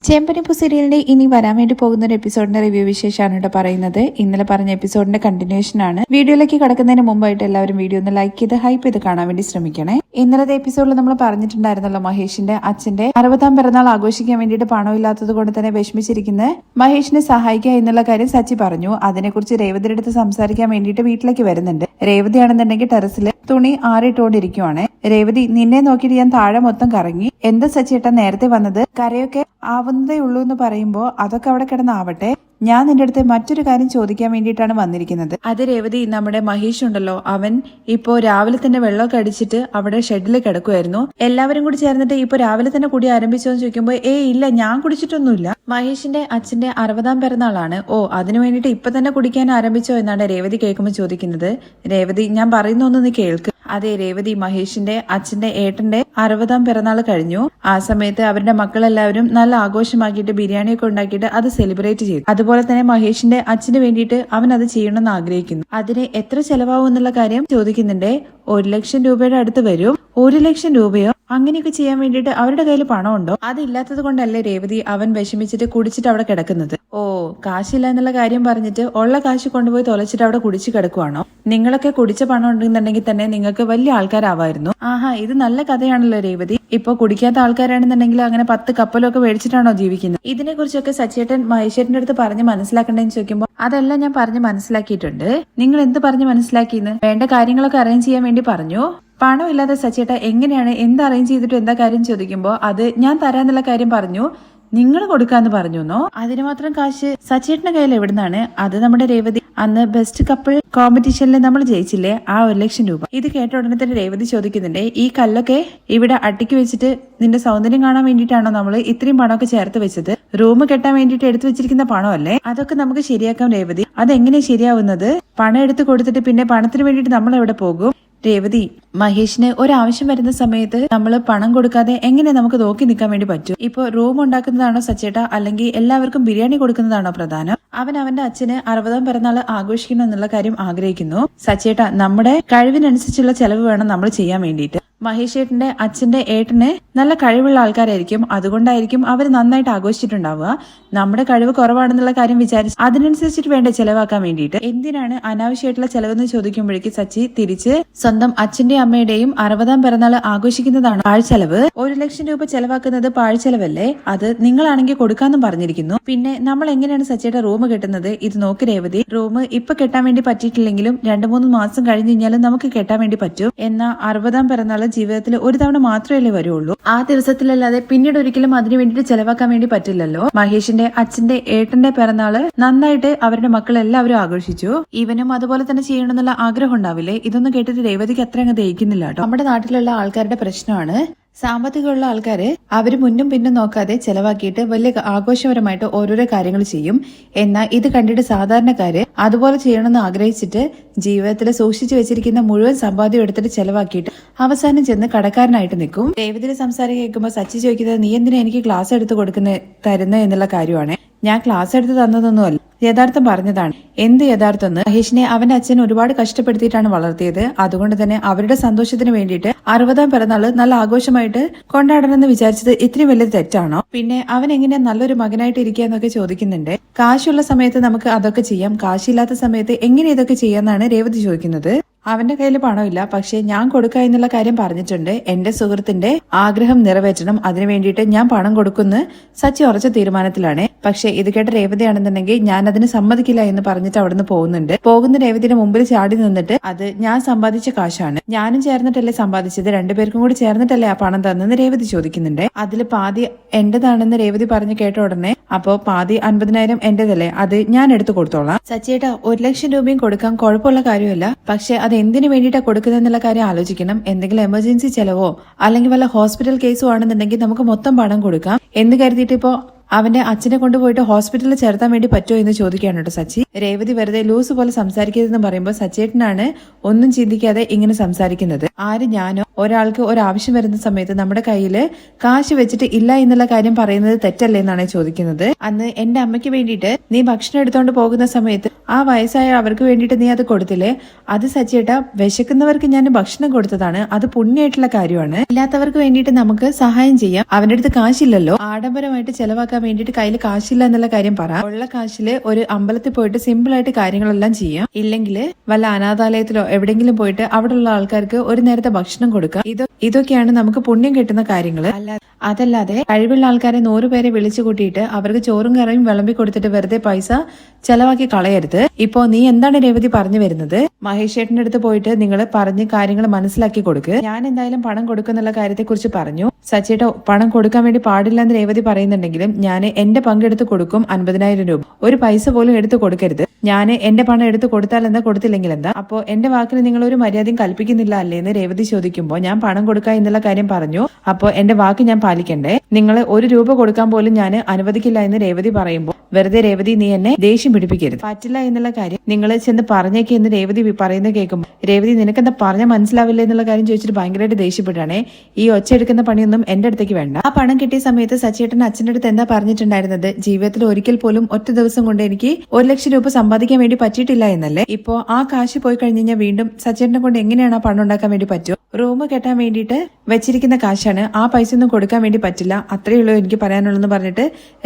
ചെമ്പനിപ്പൂ സീരിയലിന്റെ ഇനി വരാൻ വേണ്ടി പോകുന്ന ഒരു എപ്പിസോഡിന്റെ റിവ്യൂ വിശേഷമാണ് ഇവിടെ പറയുന്നത്. ഇന്നലെ പറഞ്ഞ എപ്പിസോഡിന്റെ കണ്ടിന്യൂഷൻ ആണ്. വീഡിയോയിലേക്ക് കടക്കുന്നതിന് മുമ്പായിട്ട് എല്ലാവരും വീഡിയോ ഒന്ന് ലൈക്ക് ചെയ്ത് ഹൈപ്പ് ചെയ്ത് കാണാൻ വേണ്ടി ശ്രമിക്കണേ. ഇന്നലത്തെ എപ്പിസോഡിൽ നമ്മൾ പറഞ്ഞിട്ടുണ്ടായിരുന്നല്ലോ, മഹേഷിന്റെ അച്ഛന്റെ 60ാം പിറന്നാൾ ആഘോഷിക്കാൻ വേണ്ടിയിട്ട് പണമില്ലാത്തത് കൊണ്ട് തന്നെ വിഷമിച്ചിരിക്കുന്ന മഹേഷിനെ സഹായിക്കുക എന്നുള്ള കാര്യം സച്ചി പറഞ്ഞു. അതിനെക്കുറിച്ച് രേവതിയുടെ അടുത്ത് സംസാരിക്കാൻ വേണ്ടിയിട്ട് വീട്ടിലേക്ക് വരുന്നുണ്ട്. രേവതിയാണെന്നുണ്ടെങ്കിൽ ടെറസിൽ തുണി ആറിയിട്ടുകൊണ്ടിരിക്കുവാണ്. രേവതി, നിന്നെ നോക്കിയിട്ട് ഞാൻ താഴെ മൊത്തം കറങ്ങി. എന്താ സച്ചിയേട്ടൻ നേരത്തെ വന്നത്? കരയൊക്കെ ആവുന്നതേ ഉള്ളൂ എന്ന് പറയുമ്പോ അതൊക്കെ അവിടെ കിടന്നാവട്ടെ, ഞാൻ നിന്റെ അടുത്ത് മറ്റൊരു കാര്യം ചോദിക്കാൻ വേണ്ടിയിട്ടാണ് വന്നിരിക്കുന്നത്. അത് രേവതി, നമ്മുടെ മഹേഷ് ഉണ്ടല്ലോ, അവൻ ഇപ്പോ രാവിലെ തന്നെ വെള്ളമൊക്കെ അടിച്ചിട്ട് അവിടെ ഷെഡിൽ കിടക്കുമായിരുന്നു. എല്ലാവരും കൂടി ചേർന്നിട്ട് ഇപ്പൊ രാവിലെ തന്നെ കുടി ആരംഭിച്ചോ എന്ന് ചോദിക്കുമ്പോ ഇല്ല, ഞാൻ കുടിച്ചിട്ടൊന്നുമില്ല. മഹേഷിന്റെ അച്ഛന്റെ 60ാം പിറന്നാളാണ്. അതിനു വേണ്ടിട്ട് ഇപ്പൊ തന്നെ കുടിക്കാൻ ആരംഭിച്ചോ എന്നാണ് രേവതി കേൾക്കുമ്പോൾ ചോദിക്കുന്നത്. രേവതി, ഞാൻ പറയുന്നൊന്ന് നീ കേൾക്ക്. അതെ രേവതി, മഹേഷിന്റെ അച്ഛന്റെ ഏട്ടന്റെ 60ാം പിറന്നാൾ കഴിഞ്ഞു. ആ സമയത്ത് അവരുടെ മക്കളെല്ലാവരും നല്ല ആഘോഷമാക്കിയിട്ട് ബിരിയാണിയൊക്കെ ഉണ്ടാക്കിയിട്ട് അത് സെലിബ്രേറ്റ് ചെയ്തു. അതുപോലെ തന്നെ മഹേഷിന്റെ അച്ഛന് വേണ്ടിയിട്ട് അവൻ അത് ചെയ്യണമെന്ന് ആഗ്രഹിക്കുന്നു. അതിന് എത്ര ചെലവാകും എന്നുള്ള കാര്യം ചോദിക്കുന്നുണ്ട്. 1 ലക്ഷം രൂപയുടെ അടുത്ത് വരും. 1 ലക്ഷം രൂപയോ? അങ്ങനെയൊക്കെ ചെയ്യാൻ വേണ്ടിയിട്ട് അവരുടെ കയ്യിൽ പണമുണ്ടോ? അതില്ലാത്തത് കൊണ്ടല്ലേ രേവതി അവൻ വിഷമിച്ചിട്ട് കുടിച്ചിട്ട് അവിടെ കിടക്കുന്നത്. കാശില്ല എന്നുള്ള കാര്യം പറഞ്ഞിട്ട് ഉള്ള കാശ് കൊണ്ടുപോയി തൊലച്ചിട്ട് അവിടെ കുടിച്ചു കിടക്കുവാണോ? നിങ്ങളൊക്കെ കുടിച്ച പണം ഉണ്ടെന്നുണ്ടെങ്കിൽ തന്നെ നിങ്ങൾക്ക് വലിയ ആൾക്കാരാവായിരുന്നു. ഇത് നല്ല കഥയാണല്ലോ രേവതി. ഇപ്പൊ കുടിക്കാത്ത ആൾക്കാരാണെന്നുണ്ടെങ്കിൽ അങ്ങനെ 10 കപ്പലൊക്കെ മേടിച്ചിട്ടാണോ ജീവിക്കുന്നത്? ഇതിനെ കുറിച്ചൊക്കെ സച്ചേട്ടൻ മഹേഷേട്ടന്റെ അടുത്ത് പറഞ്ഞ് മനസ്സിലാക്കണ്ടെന്ന് ചോദിക്കുമ്പോൾ അതെല്ലാം ഞാൻ പറഞ്ഞ് മനസ്സിലാക്കിയിട്ടുണ്ട്. നിങ്ങൾ എന്ത് പറഞ്ഞ് മനസ്സിലാക്കിയെന്ന്? വേണ്ട കാര്യങ്ങളൊക്കെ അറേഞ്ച് ചെയ്യാൻ വേണ്ടി പറഞ്ഞു. പണമില്ലാതെ സച്ചേട്ട എങ്ങനെയാണ് എന്ത് അറേഞ്ച് ചെയ്തിട്ട് എന്താ കാര്യം ചോദിക്കുമ്പോ അത് ഞാൻ തരാന്നുള്ള കാര്യം പറഞ്ഞു. നിങ്ങൾ കൊടുക്കാന്ന് പറഞ്ഞുന്നോ? അതിന് മാത്രം കാശ് സച്ചേട്ടന്റെ കയ്യിൽ എവിടുന്നാണ്? അത് നമ്മുടെ രേവതി അന്ന് ബെസ്റ്റ് കപ്പിൾ കോമ്പറ്റീഷനിൽ നമ്മൾ ജയിച്ചില്ലേ, ആ 1 ലക്ഷം രൂപ. ഇത് കേട്ട ഉടനെ തന്നെ രേവതി ചോദിക്കുന്നുണ്ട്, ഈ കല്ലൊക്കെ ഇവിടെ അട്ടിക്ക് വെച്ചിട്ട് നിന്റെ സൗന്ദര്യം കാണാൻ വേണ്ടിയിട്ടാണോ നമ്മൾ ഇത്രയും പണമൊക്കെ ചേർത്ത് വെച്ചത്? റൂം കെട്ടാൻ വേണ്ടിയിട്ട് എടുത്തു വെച്ചിരിക്കുന്ന പണമല്ലേ? അതൊക്കെ നമുക്ക് ശരിയാക്കാം രേവതി. അതെങ്ങനെ ശരിയാവുന്നത്? പണം എടുത്ത് കൊടുത്തിട്ട് പിന്നെ പണത്തിന് വേണ്ടിയിട്ട് നമ്മൾ എവിടെ പോകും? രേവതി, മഹേഷിന് ഒരാവശ്യം വരുന്ന സമയത്ത് നമ്മൾ പണം കൊടുക്കാതെ എങ്ങനെ നമുക്ക് നോക്കി നിൽക്കാൻ വേണ്ടി പറ്റും? ഇപ്പൊ റൂം ഉണ്ടാക്കുന്നതാണോ സച്ചേട്ട, അല്ലെങ്കിൽ എല്ലാവർക്കും ബിരിയാണി കൊടുക്കുന്നതാണോ പ്രധാനം? അവൻ അവന്റെ അച്ഛന് 60ാം പിറന്നാൾ ആഘോഷിക്കണം എന്നുള്ള കാര്യം ആഗ്രഹിക്കുന്നു. സച്ചേട്ട, നമ്മുടെ കഴിവിനനുസരിച്ചുള്ള ചെലവ് വേണം നമ്മൾ ചെയ്യാൻ വേണ്ടിയിട്ട്. മഹേഷേട്ടന്റെ അച്ഛന്റെ ഏട്ടന് നല്ല കഴിവുള്ള ആൾക്കാരായിരിക്കും. അതുകൊണ്ടായിരിക്കും അവർ നന്നായിട്ട് ആഘോഷിച്ചിട്ടുണ്ടാവുക. നമ്മുടെ കഴിവ് കുറവാണെന്നുള്ള കാര്യം വിചാരിച്ച് അതിനനുസരിച്ചിട്ട് വേണ്ട ചെലവാക്കാൻ വേണ്ടിയിട്ട്. എന്തിനാണ് അനാവശ്യമായിട്ടുള്ള ചെലവെന്ന് ചോദിക്കുമ്പോഴേക്ക് സച്ചി തിരിച്ച് സ്വന്തം അച്ഛന്റെയും അമ്മയുടെയും 60ാം പിറന്നാൾ ആഘോഷിക്കുന്നതാണ് പാഴ്ചെലവ്. 1 ലക്ഷം രൂപ ചെലവാക്കുന്നത് പാഴ്ചെലവല്ലേ? അത് നിങ്ങളാണെങ്കിൽ കൊടുക്കാന്നും പറഞ്ഞിരിക്കുന്നു. പിന്നെ നമ്മൾ എങ്ങനെയാണ് സച്ചിയുടെ റൂം കെട്ടുന്നത്? ഇത് നോക്ക് രേവതി, റൂം ഇപ്പൊ കെട്ടാൻ വേണ്ടി പറ്റിയിട്ടില്ലെങ്കിലും 2-3 മാസം കഴിഞ്ഞ് കഴിഞ്ഞാലും നമുക്ക് കെട്ടാൻ വേണ്ടി പറ്റും. എന്നാൽ 60ാം പിറന്നാൾ ജീവിതത്തിൽ ഒരു തവണ മാത്രമല്ലേ വരുള്ളൂ. ആ ദിവസത്തിലല്ലാതെ പിന്നീട് ഒരിക്കലും അതിനു വേണ്ടിയിട്ട് ചെലവാക്കാൻ വേണ്ടി പറ്റില്ലല്ലോ. മഹേഷിന്റെ അച്ഛന്റെ ഏട്ടന്റെ പിറന്നാള് നന്നായിട്ട് അവരുടെ മക്കൾ എല്ലാവരും ആഘോഷിച്ചു. ഇവനും അതുപോലെ തന്നെ ചെയ്യണമെന്നുള്ള ആഗ്രഹം ഉണ്ടാവില്ലേ? ഇതൊന്നും കേട്ടിട്ട് രേവതിക്ക് അത്ര അങ്ങ് ദഹിക്കുന്നില്ല കേട്ടോ. നമ്മുടെ നാട്ടിലുള്ള ആൾക്കാരുടെ പ്രശ്നമാണ്, സാമ്പത്തികമുള്ള ആൾക്കാര് അവര് മുന്നും പിന്നും നോക്കാതെ ചെലവാക്കിയിട്ട് വലിയ ആഘോഷപരമായിട്ട് ഓരോരോ കാര്യങ്ങൾ ചെയ്യും. എന്നാൽ ഇത് കണ്ടിട്ട് സാധാരണക്കാര് അതുപോലെ ചെയ്യണമെന്ന് ആഗ്രഹിച്ചിട്ട് ജീവിതത്തിൽ സൂക്ഷിച്ചു വെച്ചിരിക്കുന്ന മുഴുവൻ സമ്പാദ്യം എടുത്തിട്ട് ചെലവാക്കിയിട്ട് അവസാനം ചെന്ന് കടക്കാരനായിട്ട് നിൽക്കും. രേവതിയുടെ സംസാരം കേൾക്കുമ്പോൾ സച്ചി ചോദിക്കുന്നത്, നീ എന്തിനാ എനിക്ക് ക്ലാസ് എടുത്ത് തരുന്നത് എന്നുള്ള കാര്യമാണ്. ഞാൻ ക്ലാസ് എടുത്ത് തന്നതൊന്നുമല്ല, യഥാർത്ഥം പറഞ്ഞതാണ്. എന്ത് യഥാർത്ഥം? മഹേഷിനെ അവന്റെ അച്ഛൻ ഒരുപാട് കഷ്ടപ്പെടുത്തിയിട്ടാണ് വളർത്തിയത്. അതുകൊണ്ട് തന്നെ അവരുടെ സന്തോഷത്തിന് വേണ്ടിയിട്ട് 60ാം പിറന്നാള് നല്ല ആഘോഷമായിട്ട് കൊണ്ടാടണമെന്ന് വിചാരിച്ചത് ഇത്രയും വലിയ തെറ്റാണോ? പിന്നെ അവൻ എങ്ങനെയാ നല്ലൊരു മകനായിട്ട് ഇരിക്കാന്നൊക്കെ ചോദിക്കുന്നുണ്ട്. കാശുള്ള സമയത്ത് നമുക്ക് അതൊക്കെ ചെയ്യാം, കാശില്ലാത്ത സമയത്ത് എങ്ങനെ ഇതൊക്കെ ചെയ്യാന്നാണ് രേവതി ചോദിക്കുന്നത്. അവന്റെ കയ്യിൽ പണമില്ല, പക്ഷെ ഞാൻ കൊടുക്കുക എന്നുള്ള കാര്യം പറഞ്ഞിട്ടുണ്ട്. എന്റെ സുഹൃത്തിന്റെ ആഗ്രഹം നിറവേറ്റണം, അതിനു വേണ്ടിയിട്ട് ഞാൻ പണം കൊടുക്കുന്ന സച്ചി ഉറച്ച തീരുമാനത്തിലാണ്. പക്ഷെ ഇത് കേട്ട രേവതിയാണെന്നുണ്ടെങ്കിൽ ഞാൻ അതിന് സമ്മതിക്കില്ല എന്ന് പറഞ്ഞിട്ട് അവിടുന്ന് പോകുന്നുണ്ട്. പോകുന്ന രേവതിയുടെ മുമ്പിൽ ചാടി നിന്നിട്ട്, അത് ഞാൻ സമ്പാദിച്ച കാശാണ്, ഞാനും ചേർന്നിട്ടല്ലേ സമ്പാദിച്ചത്, 2 പേർക്കും കൂടി ചേർന്നിട്ടല്ലേ ആ പണം തന്നെന്ന് രേവതി ചോദിക്കുന്നുണ്ട്. അതിൽ പാതി എന്റേതാണെന്ന് രേവതി പറഞ്ഞു കേട്ട ഉടനെ, അപ്പോ പാതി 50,000 എന്റേതല്ലേ, അത് ഞാൻ എടുത്തു കൊടുത്തോളാം. സച്ചിയേട്ടാ, 1 ലക്ഷം രൂപയും കൊടുക്കാം, കുഴപ്പമുള്ള കാര്യമല്ല. പക്ഷെ അത് എന്തിനു വേണ്ടിയിട്ടാണ് കൊടുക്കുന്നതെന്നുള്ള കാര്യം ആലോചിക്കണം. എന്തെങ്കിലും എമർജൻസി ചെലവോ അല്ലെങ്കിൽ വല്ല ഹോസ്പിറ്റൽ കേസോ ആണെന്നുണ്ടെങ്കിൽ നമുക്ക് മൊത്തം പണം കൊടുക്കാം എന്ന് കരുതിയിട്ട് ഇപ്പോ അവന്റെ അച്ഛനെ കൊണ്ടുപോയിട്ട് ഹോസ്പിറ്റലിൽ ചേർത്താൻ വേണ്ടി പറ്റുമോ എന്ന് ചോദിക്കുകയാണ് കേട്ടോ സച്ചി. രേവതി വെറുതെ ലൂസ് പോലെ സംസാരിക്കരുതെന്ന് പറയുമ്പോൾ സച്ചേട്ടനാണ് ഒന്നും ചിന്തിക്കാതെ ഇങ്ങനെ സംസാരിക്കുന്നത്. ആര്, ഞാനോ? ഒരാൾക്ക് ഒരാവശ്യം വരുന്ന സമയത്ത് നമ്മുടെ കയ്യില് കാശ് വെച്ചിട്ട് ഇല്ല എന്നുള്ള കാര്യം പറയുന്നത് തെറ്റല്ലേ എന്നാണ് ചോദിക്കുന്നത്. അന്ന് എന്റെ അമ്മയ്ക്ക് വേണ്ടിയിട്ട് നീ ഭക്ഷണം എടുത്തോണ്ട് പോകുന്ന സമയത്ത് ആ വയസ്സായ അവർക്ക് വേണ്ടിയിട്ട് നീ അത് കൊടുത്തില്ലേ? അത് സച്ചിയേട്ടാ, വിശക്കുന്നവർക്ക് ഞാൻ ഭക്ഷണം കൊടുത്തതാണ്, അത് പുണ്യമായിട്ടുള്ള കാര്യമാണ്. ഇല്ലാത്തവർക്ക് വേണ്ടിയിട്ട് നമുക്ക് സഹായം ചെയ്യാം. അവന്റെ അടുത്ത് കാശില്ലല്ലോ, ആഡംബരമായിട്ട് ചെലവാക്കാൻ വേണ്ടിയിട്ട് കയ്യിൽ കാശില്ല എന്നുള്ള കാര്യം പറ. ഉള്ള കാശില് ഒരു അമ്പലത്തിൽ പോയിട്ട് സിമ്പിൾ ആയിട്ട് കാര്യങ്ങളെല്ലാം ചെയ്യാം. ഇല്ലെങ്കിൽ വല്ല അനാഥാലയത്തിലോ എവിടെയെങ്കിലും പോയിട്ട് അവിടെയുള്ള ആൾക്കാർക്ക് ഒരു നേരത്തെ ഭക്ഷണം കൊടുക്കാം. ഇതൊക്കെയാണ് നമുക്ക് പുണ്യം കിട്ടുന്ന കാര്യങ്ങൾ. അതല്ലാതെ കഴിവുള്ള ആൾക്കാരെ 100 പേരെ വിളിച്ചു കൂട്ടിയിട്ട് അവർക്ക് ചോറും കറിയും വിളമ്പി കൊടുത്തിട്ട് വെറുതെ പൈസ ചെലവാക്കി കളയരുത്. ഇപ്പോ നീ എന്താണ് രേവതി പറഞ്ഞു വരുന്നത്? മഹേഷ് ചേട്ടന്റെ അടുത്ത് പോയിട്ട് നിങ്ങൾ പറഞ്ഞ് കാര്യങ്ങൾ മനസ്സിലാക്കി കൊടുക്ക്. ഞാൻ എന്തായാലും പണം കൊടുക്കുന്നുള്ള കാര്യത്തെ കുറിച്ച് പറഞ്ഞു. സച്ചിയേട്ട പണം കൊടുക്കാൻ വേണ്ടി പാടില്ല എന്ന് രേവതി പറയുന്നുണ്ടെങ്കിലും ഞാൻ എന്റെ പങ്കെടുത്ത് കൊടുക്കും 50,000 രൂപ. ഒരു പൈസ പോലും എടുത്ത് കൊടുക്കരുത്. ഞാൻ എന്റെ പണം എടുത്ത് കൊടുത്താൽ എന്താ, കൊടുത്തില്ലെങ്കിൽ എന്താ? അപ്പോ എന്റെ വാക്കിന് നിങ്ങൾ ഒരു മര്യാദയും കൽപ്പിക്കുന്നില്ല അല്ലേ എന്ന് രേവതി ചോദിക്കുമ്പോൾ ഞാൻ പണം കൊടുക്കുക എന്നുള്ള കാര്യം പറഞ്ഞു. അപ്പോ എന്റെ വാക്ക് ഞാൻ പാലിക്കണ്ടേ? നിങ്ങൾ 1 രൂപ കൊടുക്കാൻ പോലും ഞാൻ അനുവദിക്കില്ല എന്ന് രേവതി പറയുമ്പോൾ വെറുതെ രേവതി നീ എന്നെ ദേഷ്യം പിടിപ്പിക്കരുത്. പറ്റില്ല എന്നുള്ള കാര്യം നിങ്ങൾ ചെന്ന് പറഞ്ഞേക്ക് എന്ന് രേവതി പറയുന്നത് കേൾക്കുമ്പോൾ രേവതി നിനക്കെന്താ പറഞ്ഞാൽ മനസ്സിലാവില്ല എന്നുള്ള കാര്യം ചോദിച്ചിട്ട് ഭയങ്കരമായിട്ട് ദേഷ്യപ്പെട്ടാണേ. ഈ ഒച്ച എടുക്കുന്ന പണിയൊന്നും എന്റെ അടുത്തേക്ക് വേണ്ട. ആ പണം കിട്ടിയ സമയത്ത് സച്ചിയേട്ടൻ അച്ഛൻ്റെ അടുത്ത് എന്താ പറഞ്ഞിട്ടുണ്ടായിരുന്നത്? ജീവിതത്തിൽ ഒരിക്കൽ പോലും ഒറ്റ ദിവസം കൊണ്ട് എനിക്ക് 1 ലക്ഷം രൂപ സമ്പാദിക്കാൻ വേണ്ടി പറ്റിയിട്ടില്ല എന്നല്ലേ? ഇപ്പോ ആ കാശ് പോയി കഴിഞ്ഞ് കഴിഞ്ഞാൽ വീണ്ടും സച്ചിയേട്ടനെ കൊണ്ട് എങ്ങനെയാണ് ആ പണം ഉണ്ടാക്കാൻ വേണ്ടി പറ്റുമോ? റൂം കെട്ടാൻ വേണ്ടിയിട്ട് വെച്ചിരിക്കുന്ന കാശാണ്, ആ പൈസ ഒന്നും കൊടുക്കാൻ വേണ്ടി പറ്റില്ല. അത്രയേ ഉള്ളൂ എനിക്ക് പറയാനുള്ളൂ പറഞ്ഞിട്ട്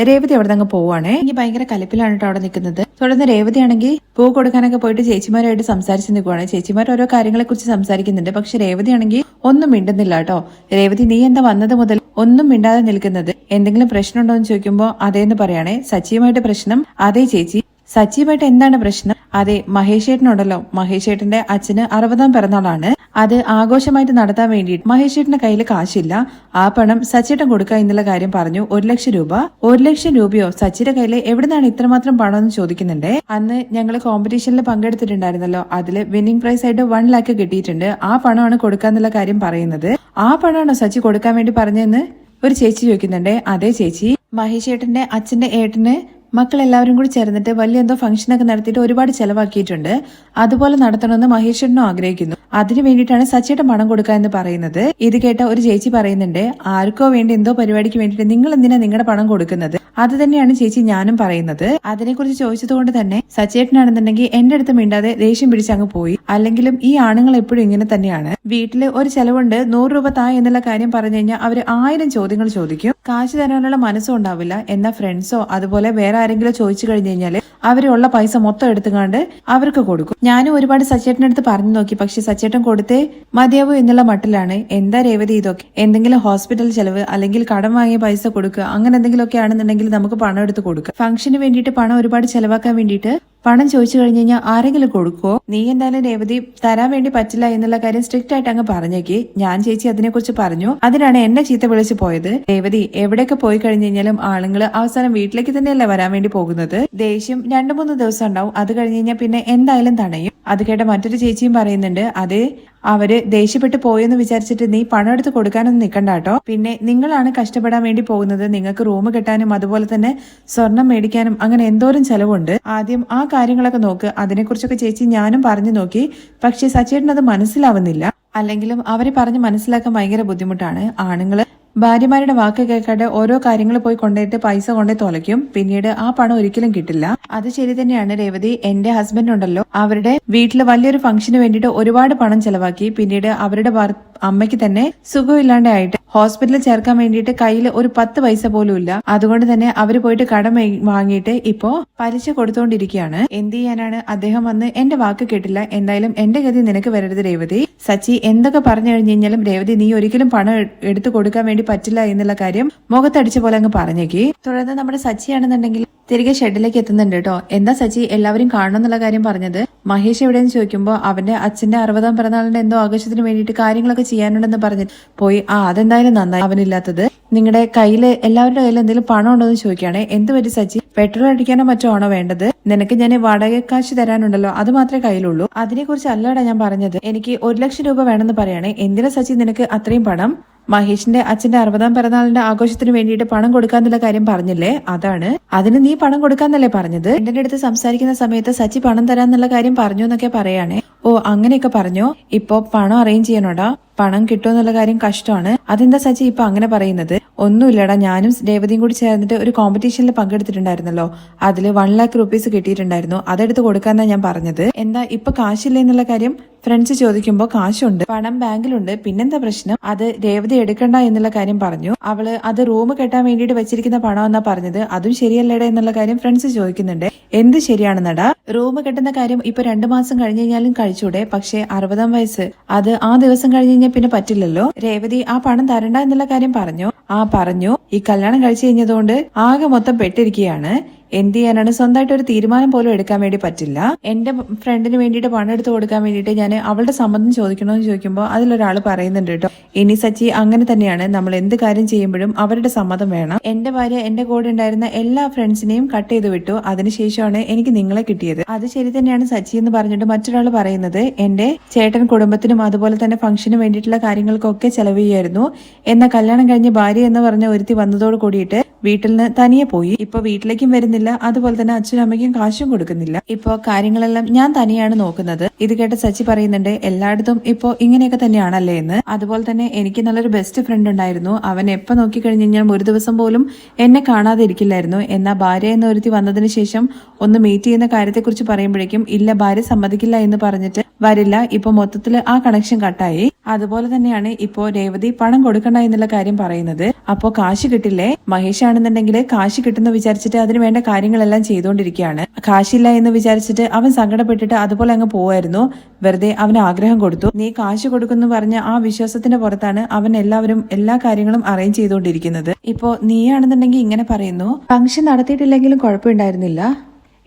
രേവതി അവിടെ നിന്ന് പോവാണേ. എനിക്ക് ഭയങ്കര കലിപ്പിലാണ് കേട്ടോ അവിടെ നിൽക്കുന്നത്. തുടർന്ന് രേവതി ആണെങ്കിൽ പൂ കൊടുക്കാനൊക്കെ പോയിട്ട് ചേച്ചിമാരായിട്ട് സംസാരിച്ച് നിൽക്കുവാണ്. ചേച്ചിമാർ ഓരോ കാര്യങ്ങളെ കുറിച്ച് സംസാരിക്കുന്നുണ്ട്. പക്ഷെ രേവതി ആണെങ്കിൽ ഒന്നും മിണ്ടുന്നില്ല കേട്ടോ. രേവതി നീ എന്താ വന്നത് മുതൽ ഒന്നും മിണ്ടാതെ നിൽക്കുന്നത്? എന്തെങ്കിലും പ്രശ്നമുണ്ടോ എന്ന് ചോദിക്കുമ്പോ അതേന്ന് പറയാണേ. സച്ചിയുമായിട്ട് പ്രശ്നം? അതേ ചേച്ചി. സച്ചിയുമായിട്ട് എന്താണ് പ്രശ്നം? അതെ, മഹേഷ് ചേട്ടനുണ്ടല്ലോ, മഹേഷ് ചേട്ടന്റെ അച്ഛന് 60ാം പിറന്നാളാണ്. അത് ആഘോഷമായിട്ട് നടത്താൻ വേണ്ടിയിട്ട് മഹേഷ് ചേട്ടന്റെ കയ്യിൽ കാശില്ല. ആ പണം സച്ചിയേട്ടൻ കൊടുക്കുക എന്നുള്ള കാര്യം പറഞ്ഞു. 1 ലക്ഷം രൂപ. 1 ലക്ഷം രൂപയോ? സച്ചിയുടെ കയ്യിൽ എവിടുന്നാണ് ഇത്രമാത്രം പണം എന്ന് ചോദിക്കുന്നുണ്ട്. അന്ന് ഞങ്ങൾ കോമ്പറ്റീഷനിൽ പങ്കെടുത്തിട്ടുണ്ടായിരുന്നല്ലോ, അതില് വിന്നിംഗ് പ്രൈസ് ആയിട്ട് 1 ലക്ഷം കിട്ടിയിട്ടുണ്ട്. ആ പണമാണ് കൊടുക്കാന്നുള്ള കാര്യം പറയുന്നത്. ആ പണമാണോ സച്ചി കൊടുക്കാൻ വേണ്ടി പറഞ്ഞതെന്ന് ഒരു ചേച്ചി ചോദിക്കുന്നുണ്ട്. അതേ ചേച്ചി. മഹേഷ് ചേട്ടന്റെ അച്ഛന്റെ ഏട്ടന് മക്കളെല്ലാവരും കൂടി ചേർന്നിട്ട് വലിയ എന്തോ ഫംഗ്ഷനൊക്കെ നടത്തിയിട്ട് ഒരുപാട് ചെലവാക്കിയിട്ടുണ്ട്. അതുപോലെ നടത്തണമെന്ന് മഹേശ്വരനും ആഗ്രഹിക്കുന്നു. അതിനു വേണ്ടിയിട്ടാണ് സച്ചിയേട്ടൻ പണം കൊടുക്കുക എന്ന് പറയുന്നത്. ഇത് കേട്ട ഒരു ചേച്ചി പറയുന്നുണ്ട്, ആർക്കോ വേണ്ടി എന്തോ പരിപാടിക്ക് വേണ്ടിയിട്ട് നിങ്ങൾ എന്തിനാ നിങ്ങളുടെ പണം കൊടുക്കുന്നത്? അത് തന്നെയാണ് ചേച്ചി ഞാനും പറയുന്നത്. അതിനെക്കുറിച്ച് ചോദിച്ചത് കൊണ്ട് തന്നെ സച്ചിയേട്ടനാണെന്നുണ്ടെങ്കിൽ എന്റെ അടുത്ത് മിണ്ടാതെ ദേഷ്യം പിടിച്ചങ്ങ് പോയി. അല്ലെങ്കിലും ഈ ആണുങ്ങൾ എപ്പോഴും ഇങ്ങനെ തന്നെയാണ്. വീട്ടില് ഒരു ചെലവുണ്ട് 100 രൂപ താ എന്നുള്ള കാര്യം പറഞ്ഞു കഴിഞ്ഞാൽ അവര് 1000 ചോദ്യങ്ങൾ ചോദിക്കും. കാശ് തരാനുള്ള മനസ്സും ഉണ്ടാവില്ല. എന്നാൽ ഫ്രണ്ട്സോ അതുപോലെ വേറെ ആരെങ്കിലും ചോദിച്ചു കഴിഞ്ഞു കഴിഞ്ഞാല് അവരുള്ള പൈസ മൊത്തം എടുത്തുകൊണ്ട് അവർക്ക് കൊടുക്കും. ഞാനും ഒരുപാട് സച്ചേട്ടൻ്റെ അടുത്ത് പറഞ്ഞു നോക്കി, പക്ഷെ സച്ചേട്ടൻ കൊടുത്തേ മതിയാവൂ എന്നുള്ള മട്ടിലാണ്. എന്താ രേവതി ഇതൊക്കെ? എന്തെങ്കിലും ഹോസ്പിറ്റൽ ചെലവ് അല്ലെങ്കിൽ കടം വാങ്ങിയ പൈസ കൊടുക്കുക, അങ്ങനെ എന്തെങ്കിലുമൊക്കെ ആണെന്നുണ്ടെങ്കിൽ നമുക്ക് പണം എടുത്ത് കൊടുക്കുക. ഫംഗ്ഷന് വേണ്ടിയിട്ട് പണം ഒരുപാട് ചെലവാക്കാൻ വേണ്ടിയിട്ട് പണം ചോദിച്ചു കഴിഞ്ഞു കഴിഞ്ഞാൽ ആരെങ്കിലും കൊടുക്കുവോ? നീ എന്തായാലും രേവതി തരാൻ വേണ്ടി പറ്റില്ല എന്നുള്ള കാര്യം സ്ട്രിക്റ്റ് ആയിട്ട് അങ്ങ് പറഞ്ഞേക്ക്. ഞാൻ ചേച്ചി അതിനെക്കുറിച്ച് പറഞ്ഞു, അതിനാണ് എന്നെ ചീത്ത വിളിച്ചു പോയത്. രേവതി എവിടെയൊക്കെ പോയി കഴിഞ്ഞു കഴിഞ്ഞാലും ആളുകൾ അവസാനം വീട്ടിലേക്ക് തന്നെയല്ല വരാൻ വേണ്ടി പോകുന്നത്. ദേഷ്യം 2-3 ദിവസം ഉണ്ടാവും, അത് കഴിഞ്ഞു കഴിഞ്ഞാൽ പിന്നെ എന്തായാലും തണയും. അത് കേട്ട മറ്റൊരു ചേച്ചിയും പറയുന്നുണ്ട്, അതെ അവര് ദേഷ്യപ്പെട്ട് പോയെന്ന് വിചാരിച്ചിട്ട് നീ പണം എടുത്ത് കൊടുക്കാനൊന്നും നിൽക്കണ്ട കേട്ടോ. പിന്നെ നിങ്ങളാണ് കഷ്ടപ്പെടാൻ വേണ്ടി പോകുന്നത്. നിങ്ങൾക്ക് റൂം കെട്ടാനും അതുപോലെ തന്നെ സ്വർണം മേടിക്കാനും അങ്ങനെ എന്തോരം ചെലവുണ്ട്. ആദ്യം ആ കാര്യങ്ങളൊക്കെ നോക്ക്. അതിനെക്കുറിച്ചൊക്കെ ചേച്ചി ഞാനും പറഞ്ഞു നോക്കി, പക്ഷെ സച്ചേട്ടൻ അത് മനസ്സിലാവുന്നില്ല. അല്ലെങ്കിലും അവരെ പറഞ്ഞ് മനസ്സിലാക്കാൻ ഭയങ്കര ബുദ്ധിമുട്ടാണ്. ആണുങ്ങള് ഭാര്യമാരുടെ വാക്ക് കേൾക്കാതെ ഓരോ കാര്യങ്ങൾ പോയി കൊണ്ടുപോയിട്ട് പൈസ കൊണ്ടേ തുലയ്ക്കും. പിന്നീട് ആ പണം ഒരിക്കലും കിട്ടില്ല. അത് ശരി തന്നെയാണ് രേവതി. എന്റെ ഹസ്ബൻഡ് ഉണ്ടല്ലോ, അവരുടെ വീട്ടില് വലിയൊരു ഫംഗ്ഷന് വേണ്ടിയിട്ട് ഒരുപാട് പണം ചെലവാക്കി. പിന്നീട് അവരുടെ അമ്മയ്ക്ക് തന്നെ സുഖമില്ലാണ്ടായിട്ട് ഹോസ്പിറ്റലിൽ ചേർക്കാൻ വേണ്ടിയിട്ട് കയ്യിൽ ഒരു 10 പൈസ പോലും ഇല്ല. അതുകൊണ്ട് തന്നെ അവര് പോയിട്ട് കടം വാങ്ങിയിട്ട് ഇപ്പോ പലിശ കൊടുത്തോണ്ടിരിക്കുകയാണ്. എന്ത് ചെയ്യാനാണ്? അദ്ദേഹം വന്ന് എന്റെ വാക്ക് കേട്ടില്ല. എന്തായാലും എന്റെ ഗതി നിനക്ക് വരരുത് രേവതി. സച്ചി എന്തൊക്കെ പറഞ്ഞു കഴിഞ്ഞു കഴിഞ്ഞാലും രേവതി നീ ഒരിക്കലും പണം എടുത്തു കൊടുക്കാൻ വേണ്ടി പറ്റില്ല എന്നുള്ള കാര്യം മുഖത്തടിച്ച പോലെ അങ്ങ് പറഞ്ഞേക്ക്. തുടർന്ന് നമ്മുടെ സച്ചിയാണെന്നുണ്ടെങ്കിൽ തിരികെ ഷെഡിലേക്ക് എത്തുന്നുണ്ട് കേട്ടോ. എന്താ സച്ചി എല്ലാവരും കാണണം എന്നുള്ള കാര്യം പറഞ്ഞത്? മഹേഷ് എവിടെയെന്ന് ചോദിക്കുമ്പോൾ അവന്റെ അച്ഛന്റെ 60ാം പിറന്നാളിന്റെ എന്തോ ആഘോഷത്തിന് വേണ്ടിയിട്ട് കാര്യങ്ങളൊക്കെ ചെയ്യാനുണ്ടെന്ന് പറഞ്ഞ് പോയി. അതെന്തായാലും നന്നായി. അവനില്ലാത്തത് നിങ്ങളുടെ കയ്യില് എല്ലാവരുടെ കയ്യിൽ എന്തെങ്കിലും പണം ഉണ്ടോ എന്ന് ചോദിക്കുകയാണെ. എന്ത് പറ്റി സച്ചി? പെട്രോൾ അടിക്കാനോ മറ്റോ ആണോ വേണ്ടത്? നിനക്ക് ഞാൻ വാടക കാശ് തരാനുണ്ടല്ലോ, അത് മാത്രമേ കയ്യിലുള്ളൂ. അതിനെ കുറിച്ച് അല്ലടാ ഞാൻ പറഞ്ഞത്. എനിക്ക് 1 ലക്ഷം രൂപ വേണമെന്ന് പറയണേ. എന്തിനാ സച്ചി നിനക്ക് അത്രയും പണം? മഹേഷിന്റെ അച്ഛന്റെ 60ാം പിറന്നാളിന്റെ ആഘോഷത്തിന് വേണ്ടിയിട്ട് പണം കൊടുക്കാന്നുള്ള കാര്യം പറഞ്ഞില്ലേ, അതാണ്. അതിന് നീ പണം കൊടുക്കാന്നല്ലേ പറഞ്ഞത്? എന്റെ അടുത്ത് സംസാരിക്കുന്ന സമയത്ത് സച്ചി പണം തരാന്നുള്ള കാര്യം പറഞ്ഞു എന്നൊക്കെ പറയാണേ. ഓ, അങ്ങനെയൊക്കെ പറഞ്ഞോ? ഇപ്പൊ പണം അറേഞ്ച് ചെയ്യണോടാ? പണം കിട്ടുമെന്നുള്ള കാര്യം കഷ്ടമാണ്. അതെന്താ സച്ചി ഇപ്പൊ അങ്ങനെ പറയുന്നത്? ഒന്നുമില്ലടാ, ഞാനും രേവതിയും കൂടി ചേർന്നിട്ട് ഒരു കോമ്പറ്റീഷനിൽ പങ്കെടുത്തിട്ടുണ്ടായിരുന്നല്ലോ. അതിൽ 1 lakh rupees കിട്ടിയിട്ടുണ്ടായിരുന്നു. അതെടുത്ത് കൊടുക്കാന്നാ ഞാൻ പറഞ്ഞത്. എന്താ ഇപ്പൊ കാശില്ല എന്നുള്ള കാര്യം ഫ്രണ്ട്സ് ചോദിക്കുമ്പോ കാശുണ്ട്, പണം ബാങ്കിലുണ്ട്, പിന്നെന്താ പ്രശ്നം? അത് രേവതി എടുക്കണ്ട എന്നുള്ള കാര്യം പറഞ്ഞു. അവള് അത് റൂം കെട്ടാൻ വേണ്ടിയിട്ട് വെച്ചിരിക്കുന്ന പണം എന്നാ പറഞ്ഞത്. അതും ശരിയല്ലേടാ എന്നുള്ള കാര്യം ഫ്രണ്ട്സ് ചോദിക്കുന്നുണ്ട്. എന്ത് ശരിയാണെന്നടാ? റൂം കെട്ടുന്ന കാര്യം ഇപ്പൊ 2 മാസം കഴിഞ്ഞ് കഴിഞ്ഞാലും കഴിച്ചൂടെ? പക്ഷെ 60ാം വയസ്സ് അത് ആ ദിവസം കഴിഞ്ഞ് കഴിഞ്ഞാൽ പിന്നെ പറ്റില്ലല്ലോ. രേവതി ആ പണം തരണ്ട എന്നുള്ള കാര്യം പറഞ്ഞു. പറഞ്ഞു. ഈ കല്യാണം കഴിച്ചു കഴിഞ്ഞതുകൊണ്ട് ആകെ മൊത്തം പെട്ടിരിക്കുകയാണ്. എന്ത് ചെയ്യാനാണ്? സ്വന്തമായിട്ട് ഒരു തീരുമാനം പോലും എടുക്കാൻ വേണ്ടി പറ്റില്ല. എന്റെ ഫ്രണ്ടിന് വേണ്ടിയിട്ട് പണം എടുത്ത് കൊടുക്കാൻ വേണ്ടിയിട്ട് ഞാൻ അവളുടെ സമ്മതം ചോദിക്കണമെന്ന് ചോദിക്കുമ്പോൾ അതിലൊരാൾ പറയുന്നുണ്ട് കേട്ടോ, ഇനി സച്ചി അങ്ങനെ തന്നെയാണ്, നമ്മൾ എന്ത് കാര്യം ചെയ്യുമ്പോഴും അവരുടെ സമ്മതം വേണം. എന്റെ ഭാര്യ എന്റെ കൂടെ ഉണ്ടായിരുന്ന എല്ലാ ഫ്രണ്ട്സിനെയും കട്ട് ചെയ്ത് വിട്ടു. അതിനുശേഷമാണ് എനിക്ക് നിങ്ങളെ കിട്ടിയത്. അത് ശരി തന്നെയാണ് സച്ചി എന്ന് പറഞ്ഞിട്ട് മറ്റൊരാൾ പറയുന്നത്, എന്റെ ചേട്ടൻ കുടുംബത്തിനും അതുപോലെ തന്നെ ഫംഗ്ഷന് വേണ്ടിയിട്ടുള്ള കാര്യങ്ങൾക്കൊക്കെ ചെലവ് ചെയ്യായിരുന്നു. എന്നാൽ കല്യാണം കഴിഞ്ഞ് ഭാര്യ എന്ന് പറഞ്ഞ ഒരുത്തി വന്നതോട് കൂടിയിട്ട് വീട്ടിൽ നിന്ന് തനിയെ പോയി. ഇപ്പൊ വീട്ടിലേക്കും വരുന്നില്ല, അതുപോലെ തന്നെ അച്ഛനും അമ്മയ്ക്കും കാശും കൊടുക്കുന്നില്ല. ഇപ്പൊ കാര്യങ്ങളെല്ലാം ഞാൻ തനിയാണ് നോക്കുന്നത്. ഇത് കേട്ട സച്ചി പറയുന്നുണ്ട്, എല്ലായിടത്തും ഇപ്പൊ ഇങ്ങനെയൊക്കെ തന്നെയാണല്ലേ എന്ന്. അതുപോലെ തന്നെ എനിക്ക് നല്ലൊരു ബെസ്റ്റ് ഫ്രണ്ട് ഉണ്ടായിരുന്നു. അവൻ എപ്പോ നോക്കിക്കഴിഞ്ഞു കഴിഞ്ഞാൽ ഒരു ദിവസം പോലും എന്നെ കാണാതെ ഇരിക്കില്ലായിരുന്നു. എന്നാൽ ഭാര്യ എന്ന് ഒരുത്തി വന്നതിന് ശേഷം ഒന്ന് മീറ്റ് ചെയ്യുന്ന കാര്യത്തെക്കുറിച്ച് പറയുമ്പോഴേക്കും ഇല്ല, ഭാര്യ സമ്മതിക്കില്ല എന്ന് പറഞ്ഞിട്ട് വരില്ല. ഇപ്പൊ മൊത്തത്തില് ആ കണക്ഷൻ കട്ടായി. അതുപോലെ തന്നെയാണ് ഇപ്പോ രേവതി പണം കൊടുക്കണ്ട എന്നുള്ള കാര്യം പറയുന്നത്. അപ്പോ കാശ് കിട്ടില്ലേ? മഹേഷ് ആണെന്നുണ്ടെങ്കിൽ കാശ് കിട്ടുന്ന വിചാരിച്ചിട്ട് അതിന് വേണ്ട കാര്യങ്ങളെല്ലാം ചെയ്തുകൊണ്ടിരിക്കുകയാണ്. കാശില്ല എന്ന് വിചാരിച്ചിട്ട് അവൻ സങ്കടപ്പെട്ടിട്ട് അതുപോലെ അങ്ങ് പോവായിരുന്നു. വെറുതെ അവന് ആഗ്രഹം കൊടുത്തു. നീ കാശ് കൊടുക്കുന്നു പറഞ്ഞ ആ വിശ്വാസത്തിന്റെ പുറത്താണ് അവൻ എല്ലാ കാര്യങ്ങളും അറേഞ്ച് ചെയ്തുകൊണ്ടിരിക്കുന്നത്. ഇപ്പോ നീയാണെന്നുണ്ടെങ്കിൽ ഇങ്ങനെ പറയുന്നു, ഫംഗ്ഷൻ നടത്തിയിട്ടില്ലെങ്കിലും കുഴപ്പമുണ്ടായിരുന്നില്ല,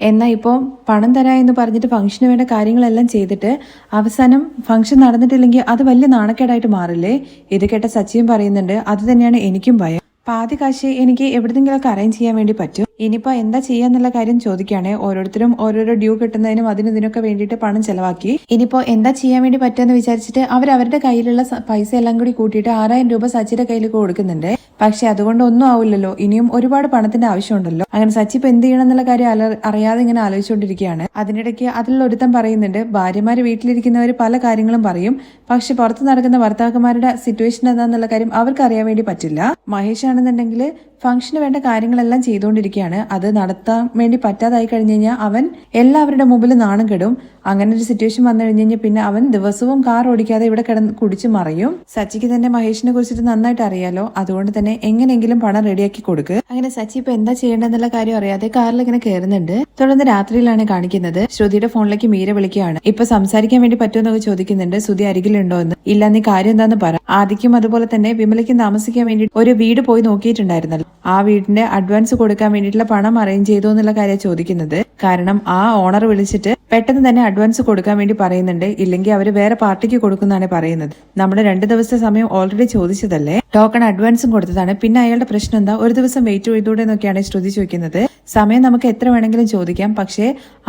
എന്നാൽ ഇപ്പോൾ പണം തരാ എന്ന് പറഞ്ഞിട്ട് ഫംഗ്ഷന് വേണ്ട കാര്യങ്ങളെല്ലാം ചെയ്തിട്ട് അവസാനം ഫംഗ്ഷൻ നടന്നിട്ടില്ലെങ്കിൽ അത് വലിയ നാണക്കേടായിട്ട് മാറില്ലേ? ഇത് കേട്ട സച്ചിയും പറയുന്നുണ്ട്, അത് തന്നെയാണ് എനിക്കും ഭയം. പാതി കാശ് എനിക്ക് എവിടെന്നെങ്കിലൊക്കെ അറേഞ്ച് ചെയ്യാൻ വേണ്ടി പറ്റും. ഇനിയിപ്പോ എന്താ ചെയ്യാന്നുള്ള കാര്യം ചോദിക്കുകയാണെ. ഓരോരുത്തരും ഓരോരോ ഡ്യൂ കിട്ടുന്നതിനും ഇതിനൊക്കെ വേണ്ടിയിട്ട് പണം ചെലവാക്കി. ഇനിയിപ്പോ എന്താ ചെയ്യാൻ വേണ്ടി പറ്റുമെന്ന് വിചാരിച്ചിട്ട് അവരവരുടെ കയ്യിലുള്ള പൈസ എല്ലാം കൂടി കൂട്ടിയിട്ട് 6000 രൂപ സച്ചിയുടെ കയ്യിൽ കൊടുക്കുന്നുണ്ട്. പക്ഷെ അതുകൊണ്ട് ഒന്നും ആവില്ലല്ലോ, ഇനിയും ഒരുപാട് പണത്തിന്റെ ആവശ്യമുണ്ടല്ലോ. അങ്ങനെ സച്ചി ഇപ്പൊ എന്ത് ചെയ്യണം എന്നുള്ള കാര്യം അറിയാതെ ഇങ്ങനെ ആലോചിച്ചുകൊണ്ടിരിക്കുകയാണ്. അതിനിടയ്ക്ക് അതിലുള്ള ഒരുത്തം പറയുന്നുണ്ട്, ഭാര്യമാര് വീട്ടിലിരിക്കുന്നവർ പല കാര്യങ്ങളും പറയും, പക്ഷെ പുറത്ത് നടക്കുന്ന ഭർത്താക്കന്മാരുടെ സിറ്റുവേഷൻ എന്താന്നുള്ള കാര്യം അവർക്ക് അറിയാൻ വേണ്ടി പറ്റില്ല. മഹേഷ് ആണെന്നുണ്ടെങ്കിൽ ഫംഗ്ഷന് വേണ്ട കാര്യങ്ങളെല്ലാം ചെയ്തുകൊണ്ടിരിക്കുകയാണ്. അത് നടത്താൻ വേണ്ടി പറ്റാതായി കഴിഞ്ഞു കഴിഞ്ഞാൽ അവൻ എല്ലാവരുടെ മുമ്പിൽ നാണം കെടും. അങ്ങനെ ഒരു സിറ്റുവേഷൻ വന്നു കഴിഞ്ഞു കഴിഞ്ഞാൽ പിന്നെ അവൻ ദിവസവും കാർ ഓടിക്കാതെ ഇവിടെ കിടന്ന് കുടിച്ചു മറിയും. സച്ചിക്ക് തന്നെ മഹേഷിനെ കുറിച്ചിട്ട് നന്നായിട്ട് അറിയാലോ. അതുകൊണ്ട് തന്നെ എങ്ങനെയെങ്കിലും പണം റെഡിയാക്കി കൊടുക്കുക. അങ്ങനെ സച്ചി ഇപ്പൊ എന്താ ചെയ്യേണ്ടതെന്നുള്ള കാര്യം അറിയാതെ കാറിൽ ഇങ്ങനെ കയറുന്നുണ്ട്. തുടർന്ന് രാത്രിയിലാണ് കാണിക്കുന്നത്. ശ്രുതിയുടെ ഫോണിലേക്ക് മീര വിളിക്കുകയാണ്. ഇപ്പൊ സംസാരിക്കാൻ വേണ്ടി പറ്റുമെന്നൊക്കെ ചോദിക്കുന്നുണ്ട്. ശ്രുതി അരികിലുണ്ടോ എന്ന്. ഇല്ല, നീ കാര്യം എന്താന്ന് പറ. ആദിക്കും അതുപോലെ തന്നെ വിമലയ്ക്കും താമസിക്കാൻ വേണ്ടി ഒരു വീട് പോയി നോക്കിയിട്ടുണ്ടായിരുന്നല്ലോ. ആ വീടിന്റെ അഡ്വാൻസ് കൊടുക്കാൻ വേണ്ടിയിട്ടുള്ള പണം അറേഞ്ച് ചെയ്തു എന്നുള്ള കാര്യം ചോദിക്കുന്നത്. കാരണം ആ ഓണർ വിളിച്ചിട്ട് പെട്ടെന്ന് തന്നെ അഡ്വാൻസ് കൊടുക്കാൻ വേണ്ടി പറയുന്നുണ്ട്. ഇല്ലെങ്കിൽ അവര് വേറെ പാർട്ടിക്ക് കൊടുക്കുന്നതാണ് പറയുന്നത്. നമ്മുടെ 2 ദിവസത്തെ സമയം ഓൾറെഡി ചോദിച്ചതല്ലേ, ടോക്കൺ അഡ്വാൻസും കൊടുത്തതാണ്. പിന്നെ അയാളുടെ പ്രശ്നം എന്താ? ഒരു ദിവസം വെയിറ്റ് ചെയ്തൂടെ എന്നൊക്കെയാണ് ശ്രുതി ചോദിക്കുന്നത്. സമയം നമുക്ക് എത്ര വേണമെങ്കിലും ചോദിക്കാം, പക്ഷേ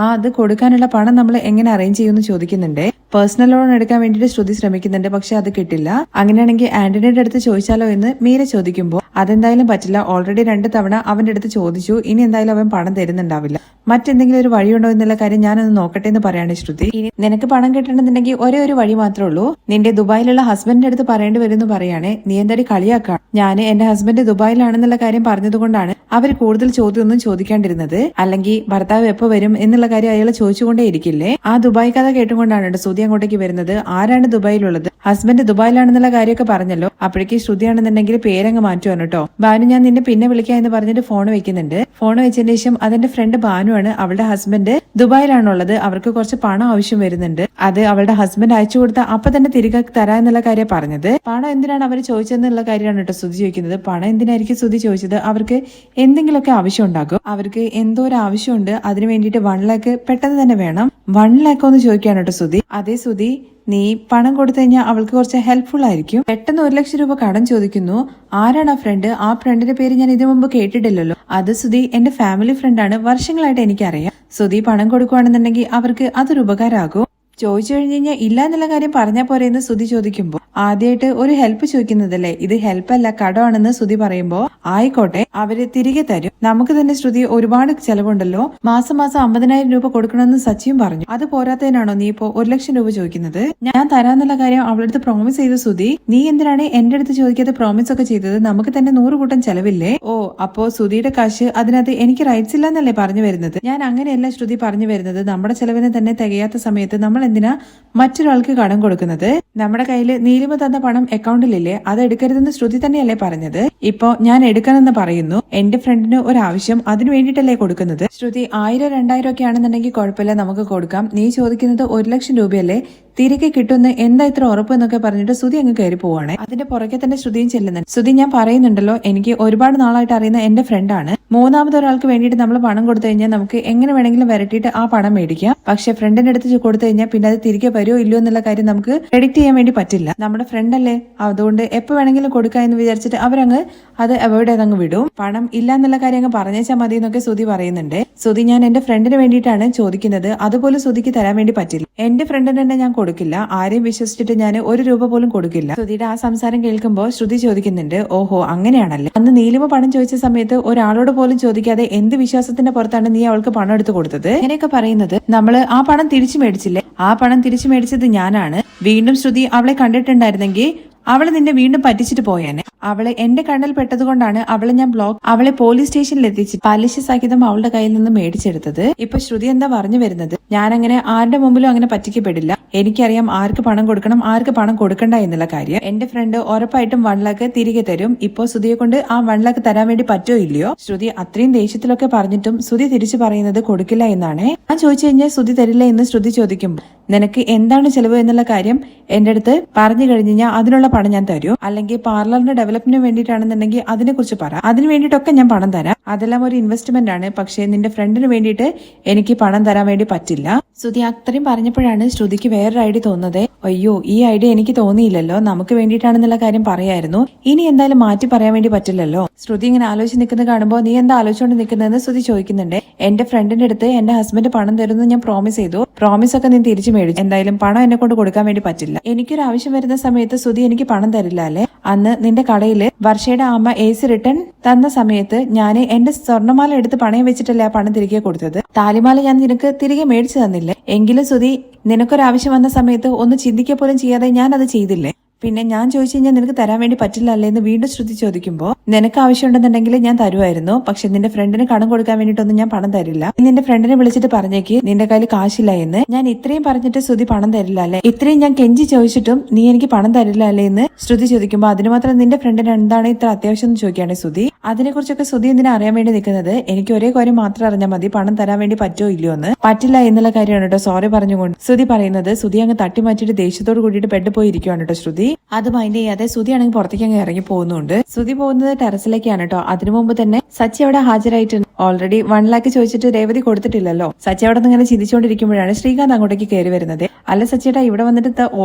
അത് കൊടുക്കാനുള്ള പണം നമ്മൾ എങ്ങനെ അറേഞ്ച് ചെയ്യുമെന്ന് ചോദിക്കുന്നുണ്ട്. പേഴ്സണൽ ലോൺ എടുക്കാൻ വേണ്ടിയിട്ട് ശ്രുതി ശ്രമിക്കുന്നുണ്ട്, പക്ഷെ അത് കിട്ടില്ല. അങ്ങനെയാണെങ്കിൽ ആന്റണിയുടെ അടുത്ത് ചോദിച്ചാലോ എന്ന് മീര ചോദിക്കുമ്പോൾ അതെന്തായാലും പറ്റില്ല. ഓൾറെഡി 2 തവണ അവന്റെ അടുത്ത് ചോദിച്ചു. ഇനി എന്തായാലും അവൻ പണം തരുന്നുണ്ടാവില്ല. മറ്റെന്തെങ്കിലും ഒരു വഴിയുണ്ടോ എന്നുള്ള കാര്യം ഞാനൊന്ന് നോക്കട്ടെ എന്ന് പറയാണ് ശ്രുതി. ഇനി നിനക്ക് പണം കിട്ടണമെന്നുണ്ടെങ്കിൽ ഒരേ ഒരു വഴി മാത്രമേ ഉള്ളൂ. നിന്റെ ദുബായിലുള്ള ഹസ്ബൻഡിന്റെ അടുത്ത് പറയേണ്ടി വരും എന്ന് പറയാണ്. നീ എന്തായാലും കളിയാക്കാം. ഞാൻ എന്റെ ഹസ്ബൻഡ് ദുബായിലാണെന്നുള്ള കാര്യം പറഞ്ഞതുകൊണ്ടാണ് അവർ കൂടുതൽ ചോദ്യമൊന്നും ചോദിക്കാണ്ടിരുന്നത്. അല്ലെങ്കിൽ ഭർത്താവ് എപ്പോ വരും എന്നുള്ള കാര്യം അയാൾ ചോദിച്ചുകൊണ്ടേ ഇരിക്കില്ലേ? ആ ദുബായ് കഥ കേട്ടുകൊണ്ടാണ് ശ്രുതി അങ്ങോട്ടേക്ക് വരുന്നത്. ആരാണ് ദുബായിലുള്ളത്? ഹസ്ബൻഡ് ദുബായിലാണെന്നുള്ള കാര്യമൊക്കെ പറഞ്ഞല്ലോ. അപ്പോഴേക്ക് ശ്രുതിയാണെന്നുണ്ടെങ്കിൽ പേരങ്ങ് മാറ്റുവാണ് കേട്ടോ. ബാനു, ഞാൻ നിന്നെ പിന്നെ വിളിക്കാം എന്ന് പറഞ്ഞിട്ട് ഫോൺ വെക്കുന്നുണ്ട്. ഫോൺ വെച്ചതിന് ശേഷം അതെന്റെ ഫ്രണ്ട് ബാനു ആണ്. അവളുടെ ഹസ്ബൻഡ് ദുബായിലാണുള്ളത്. അവർക്ക് കുറച്ച് പണം ആവശ്യം വരുന്നുണ്ട്. അത് അവളുടെ ഹസ്ബൻഡ് അയച്ചു കൊടുത്ത അപ്പൊ തന്നെ തിരികെ തരാ എന്നുള്ള കാര്യം പറഞ്ഞത്. പണം എന്തിനാണ് അവർ ചോദിച്ചതെന്നുള്ള കാര്യമാണ് കേട്ടോ ശ്രുതി ചോദിക്കുന്നത്. പണം എന്തിനായിരിക്കും ശ്രുതി ചോദിച്ചത്? അവർക്ക് എന്തെങ്കിലുമൊക്കെ ആവശ്യം ഉണ്ടാകും. അവർക്ക് എന്തോ ഒരു ആവശ്യമുണ്ട്. അതിനു വേണ്ടിയിട്ട് 1 lakh പെട്ടെന്ന് തന്നെ വേണം. 1 lakh ഒന്ന് ചോദിക്കാണ് കേട്ടോ ശ്രുതി. അതേ ശ്രുതി, നീ പണം കൊടുത്തു കഴിഞ്ഞാൽ അവൾക്ക് കുറച്ച് ഹെൽപ്ഫുൾ ആയിരിക്കും. പെട്ടെന്ന് 1 ലക്ഷം രൂപ കടം ചോദിക്കുന്നു. ആരാണ് ആ ഫ്രണ്ട്? ആ ഫ്രണ്ടിന്റെ പേര് ഞാൻ ഇതിനു മുമ്പ് കേട്ടിട്ടില്ലല്ലോ. അത് ശ്രുതി എന്റെ ഫാമിലി ഫ്രണ്ടാണ്. വർഷങ്ങളായിട്ട് എനിക്കറിയാം. ശ്രുതി പണം കൊടുക്കുകയാണെന്നുണ്ടെങ്കിൽ അവർക്ക് അതൊരു ഉപകാരമാകും. ചോദിച്ചു കഴിഞ്ഞാൽ ഇല്ല എന്നുള്ള കാര്യം പറഞ്ഞാൽ പോരെയെന്ന് ശ്രുതി ചോദിക്കുമ്പോൾ ആദ്യമായിട്ട് ഒരു ഹെൽപ്പ് ചോദിക്കുന്നതല്ലേ, ഇത് ഹെൽപ്പല്ല കടമാണെന്ന് ശ്രുതി പറയുമ്പോൾ ആയിക്കോട്ടെ അവര് തിരികെ തരും, നമുക്ക് തന്നെ ശ്രുതി ഒരുപാട് ചെലവുണ്ടല്ലോ, മാസം 50,000 രൂപ കൊടുക്കണമെന്ന് സച്ചിയും പറഞ്ഞു. അത് പോരാത്തതിനാണോ നീ ഇപ്പോ 1,00,000 രൂപ ചോദിക്കുന്നത്? ഞാൻ തരാന്നുള്ള കാര്യം അവളടുത്ത് പ്രോമിസ് ചെയ്തു ശ്രുതി, നീ എന്തിനാണ് എന്റെ അടുത്ത് ചോദിക്കാതെ പ്രോമിസ് ഒക്കെ ചെയ്തത്? നമുക്ക് തന്നെ 100 കൂട്ടം ചെലവില്ലേ? ഓ അപ്പോ ശ്രുതിയുടെ കാശ് അതിനകത്ത് എനിക്ക് റൈറ്റ്സ് ഇല്ല എന്നല്ലേ പറഞ്ഞു വരുന്നത്? ഞാൻ അങ്ങനെയല്ല ശ്രുതി പറഞ്ഞു വരുന്നത്, നമ്മുടെ ചെലവിന് തന്നെ തികയാത്ത സമയത്ത് നമ്മൾ എന്തിനാ മറ്റൊരാൾക്ക് കടം കൊടുക്കുന്നത്? നമ്മുടെ കയ്യിൽ നീലിമ തന്ന പണം അക്കൗണ്ടിലില്ലേ, അത് എടുക്കരുതെന്ന് ശ്രുതി തന്നെയല്ലേ പറഞ്ഞത്? ഇപ്പോ ഞാൻ എടുക്കണമെന്ന് പറയുന്നു, എന്റെ ഫ്രണ്ടിന് ഒരു ആവശ്യം, അതിനു വേണ്ടിയിട്ടല്ലേ കൊടുക്കുന്നത്? ശ്രുതി 1000 2000 ഒക്കെ ആണെന്നുണ്ടെങ്കിൽ കുഴപ്പമില്ല, നമുക്ക് കൊടുക്കാം. നീ ചോദിക്കുന്നത് 1,00,000 രൂപയല്ലേ, തിരികെ കിട്ടുമെന്ന് എന്താ ഇത്ര ഉറപ്പ് എന്നൊക്കെ പറഞ്ഞിട്ട് ശ്രുതി അങ്ങ് കയറി പോവാണ്. അതിന്റെ പുറകെ തന്നെ ശ്രുതിയും ചെല്ലുന്നുണ്ട്. ശ്രുതി ഞാൻ പറയുന്നുണ്ടല്ലോ, എനിക്ക് ഒരുപാട് നാളായിട്ട് അറിയുന്ന എന്റെ ഫ്രണ്ടാണ്, മൂന്നാമതൊരാൾക്ക് വേണ്ടിയിട്ട് നമ്മൾ പണം കൊടുത്തു കഴിഞ്ഞാൽ നമുക്ക് എങ്ങനെ വേണമെങ്കിലും വരട്ടിയിട്ട് ആ പണം മേടിക്കാം. പക്ഷെ ഫ്രണ്ടിന്റെ അടുത്ത് കൊടുത്തു കഴിഞ്ഞാൽ പിന്നെ അത് തിരികെ വരുമോ ഇല്ലയോ എന്നുള്ള കാര്യം നമുക്ക് പ്രെഡിക്ട് ചെയ്യാൻ വേണ്ടി പറ്റില്ല. നമ്മുടെ ഫ്രണ്ട് അല്ലേ, അതുകൊണ്ട് എപ്പോ വേണമെങ്കിലും കൊടുക്കാം എന്ന് വിചാരിച്ചിട്ട് അവരങ്ങ് അത് അവോയ്ഡ് ചെയ്തങ്ങ് വിടും. പണം ഇല്ല എന്നുള്ള കാര്യം അങ്ങ് പറഞ്ഞേച്ചാൽ മതി എന്നൊക്കെ ശ്രുതി പറയുന്നുണ്ട്. ശ്രുതി ഞാൻ എന്റെ ഫ്രണ്ടിന് വേണ്ടിയിട്ടാണ് ചോദിക്കുന്നത്, അതുപോലെ ശ്രുതിക്ക് തരാൻ വേണ്ടി പറ്റില്ല. എന്റെ ഫ്രണ്ടിന് തന്നെ ഞാൻ കൊടുക്കില്ല, ആരെയും വിശ്വസിച്ചിട്ട് ഞാൻ 1 രൂപ പോലും കൊടുക്കില്ല. ശ്രുതിയുടെ ആ സംസാരം കേൾക്കുമ്പോൾ ശ്രുതി ചോദിക്കുന്നുണ്ട്, ഓഹോ അങ്ങനെയാണല്ലേ, അന്ന് നീലിമ പണം ചോദിച്ച സമയത്ത് ഒരാളോട് പോലും ചോദിക്കാതെ എന്ത് വിശ്വാസത്തിന്റെ പുറത്താണ് നീ അവൾക്ക് പണം എടുത്തു കൊടുത്തത്? അങ്ങനെയൊക്കെ പറയുന്നത് നമ്മള് ആ പണം തിരിച്ചു മേടിച്ചില്ലേ, ആ പണം തിരിച്ചു മേടിച്ചത് ഞാനാണ്. വീണ്ടും ശ്രുതി അവളെ കണ്ടിട്ടുണ്ടായിരുന്നെങ്കിൽ അവള് നിന്നെ വീണ്ടും പറ്റിച്ചിട്ട് പോയേനെ. അവള് എന്റെ കണ്ണിൽ പെട്ടതുകൊണ്ടാണ് അവളെ പോലീസ് സ്റ്റേഷനിൽ എത്തിച്ച് പലിശ സഹിതം അവളുടെ കയ്യിൽ നിന്ന് മേടിച്ചെടുത്തത്. ഇപ്പൊ ശ്രുതി എന്താ പറഞ്ഞു വരുന്നത്? ഞാൻ അങ്ങനെ ആരുടെ മുമ്പിലും അങ്ങനെ പറ്റിക്കപ്പെടില്ല, എനിക്കറിയാം ആർക്ക് പണം കൊടുക്കണം ആർക്ക് പണം കൊടുക്കണ്ട എന്നുള്ള കാര്യം. എന്റെ ഫ്രണ്ട് ഉറപ്പായിട്ടും 1 ലക്ഷം തിരികെ തരും. ഇപ്പൊ ശ്രുതിയെ കൊണ്ട് ആ 1 ലക്ഷം തരാൻ വേണ്ടി പറ്റോ ഇല്ലയോ? ശ്രുതി അത്രയും ദേഷ്യത്തിലൊക്കെ പറഞ്ഞിട്ടും ശ്രുതി തിരിച്ചു പറയുന്നത് കൊടുക്കില്ല എന്നാണ്. ഞാൻ ചോദിച്ചു കഴിഞ്ഞാൽ ശ്രുതി തരില്ല എന്ന് ശ്രുതി ചോദിക്കുമ്പോൾ നിനക്ക് എന്താണ് ചെലവ് എന്നുള്ള കാര്യം എന്റെ അടുത്ത് പറഞ്ഞു കഴിഞ്ഞാൽ അതിനുള്ള പണം ഞാൻ തരൂ, അല്ലെങ്കിൽ പാർലറിന്റെ ഡെവലപ്മെന്റിന് വേണ്ടിയിട്ടാണെന്നുണ്ടെങ്കിൽ അതിനെ കുറിച്ച് പറ, അതിന് വേണ്ടിയിട്ടൊക്കെ ഞാൻ പണം തരാം. അതെല്ലാം ഒരു ഇൻവെസ്റ്റ്മെന്റ് ആണ്, പക്ഷെ നിന്റെ ഫ്രണ്ടിന് വേണ്ടിയിട്ട് എനിക്ക് പണം തരാൻ വേണ്ടി പറ്റില്ല. ശ്രുതി അത്രയും പറഞ്ഞപ്പോഴാണ് ശ്രുതിക്ക് വേറൊരു ഐഡിയ തോന്നുന്നത്. അയ്യോ ഈ ഐഡിയ എനിക്ക് തോന്നിയില്ലല്ലോ, നമുക്ക് വേണ്ടിയിട്ടാണെന്നുള്ള കാര്യം പറയായിരുന്നു, ഇനി എന്തായാലും മാറ്റി പറയാൻ വേണ്ടി പറ്റില്ലല്ലോ. ശ്രുതി ഇങ്ങനെ ആലോചിച്ച് നിൽക്കുന്നത് കാണുമ്പോൾ നീ എന്താ ആലോചിച്ചുകൊണ്ട് നിൽക്കുന്നതെന്ന് ശ്രുതി ചോദിക്കുന്നുണ്ട്. എന്റെ ഫ്രണ്ടിന്റെ അടുത്ത് എന്റെ ഹസ്ബൻഡ് പണം തരുമെന്ന് ഞാൻ പ്രോമിസ് ചെയ്തു, പ്രോമിസ് ഒക്കെ നീ തിരിച്ചു മേടിച്ചു, എന്തായാലും പണം എന്നെ കൊണ്ട് കൊടുക്കാൻ വേണ്ടി പറ്റില്ല. എനിക്കൊരു ആവശ്യം വരുന്ന സമയത്ത് ശ്രുതി എനിക്ക് പണം തരില്ല അല്ലേ? അന്ന് നിന്റെ കടയില് വർഷയുടെ അമ്മ AC റിട്ടേൺ തന്ന സമയത്ത് ഞാൻ എന്റെ സ്വർണ്ണമാല എടുത്ത് പണയം വെച്ചിട്ടല്ലേ ആ പണം തിരികെ കൊടുത്തത്. താലിമാല ഞാൻ നിനക്ക് തിരികെ മേടിച്ചു തന്നില്ലേ? എങ്കിലും ശ്രുതി നിനക്കൊരാവശ്യം വന്ന സമയത്ത് ഒന്ന് ചിന്തിക്കുക പോലും ചെയ്യാതെ ഞാൻ അത് ചെയ്തില്ലേ? പിന്നെ ഞാൻ ചോദിച്ചു കഴിഞ്ഞാൽ നിനക്ക് തരാൻ വേണ്ടി പറ്റില്ല അല്ലേ എന്ന് വീണ്ടും ശ്രുതി ചോദിക്കുമ്പോൾ നിനക്ക് ആവശ്യമുണ്ടെന്നുണ്ടെങ്കിൽ ഞാൻ തരുമായിരുന്നു, പക്ഷെ നിന്റെ ഫ്രണ്ടിന് കടം കൊടുക്കാൻ വേണ്ടിയിട്ടൊന്നും ഞാൻ പണം തരില്ല. നിന്റെ ഫ്രണ്ടിനെ വിളിച്ചിട്ട് പറഞ്ഞേക്ക് നിന്റെ കയ്യിൽ കാശില്ല എന്ന്. ഞാൻ ഇത്രയും പറഞ്ഞിട്ട് ശ്രുതി പണം തരില്ല അല്ലേ, ഇത്രയും ഞാൻ കെഞ്ചി ചോദിച്ചിട്ടും നീ എനിക്ക് പണം തരില്ല അല്ലേ എന്ന് ശ്രുതി ചോദിക്കുമ്പോൾ അതിന് മാത്രം നിന്റെ ഫ്രണ്ടിന് എന്താണ് ഇത്ര അത്യാവശ്യം എന്ന് ചോദിക്കുകയാണ് ശ്രുതി. അതിനെക്കുറിച്ചൊക്കെ ശ്രുതി എന്തിനാ അറിയാൻ വേണ്ടി നിൽക്കുന്നത്? എനിക്ക് ഒരേ കാര്യം മാത്രം അറിഞ്ഞാൽ മതി, പണം തരാൻ വേണ്ടി പറ്റോ ഇല്ലയോ എന്ന്. പറ്റില്ല എന്നുള്ള കാര്യമാണ് കേട്ടോ സോറി പറഞ്ഞുകൊണ്ട് ശ്രുതി പറയുന്നത്. ശ്രുതി അങ്ങ് തട്ടി മാറ്റിയിട്ട് ദേഷ്യത്തോട് കൂടിയിട്ട് ബെഡ് പോയിരിക്കുവാണ് കേട്ടോ ശ്രുതി. അത് മൈൻഡ് ചെയ്യാതെ ശ്രുതി ആണെങ്കിൽ പുറത്തേക്ക് അങ്ങ് ഇറങ്ങി പോകുന്നുണ്ട്. ശ്രുതി പോകുന്നത് ടെറസിലേക്കാണ് കേട്ടോ. അതിനു മുമ്പ് തന്നെ സച്ചി അവിടെ ഹാജരായിട്ടുണ്ട്. ഓൾറെഡി 1 ലക്ഷം ചോദിച്ചിട്ട് രേവതി കൊടുത്തിട്ടില്ലല്ലോ. സച്ചി അവിടെ നിന്ന് ഇങ്ങനെ ചിന്തിച്ചുകൊണ്ടിരിക്കുമ്പോഴാണ് ശ്രീകാന്ത് അങ്ങോട്ടേക്ക് കയറി വരുന്നത്. അല്ല സച്ചിയേട്ടാ ഇവിടെ വന്നിട്ട്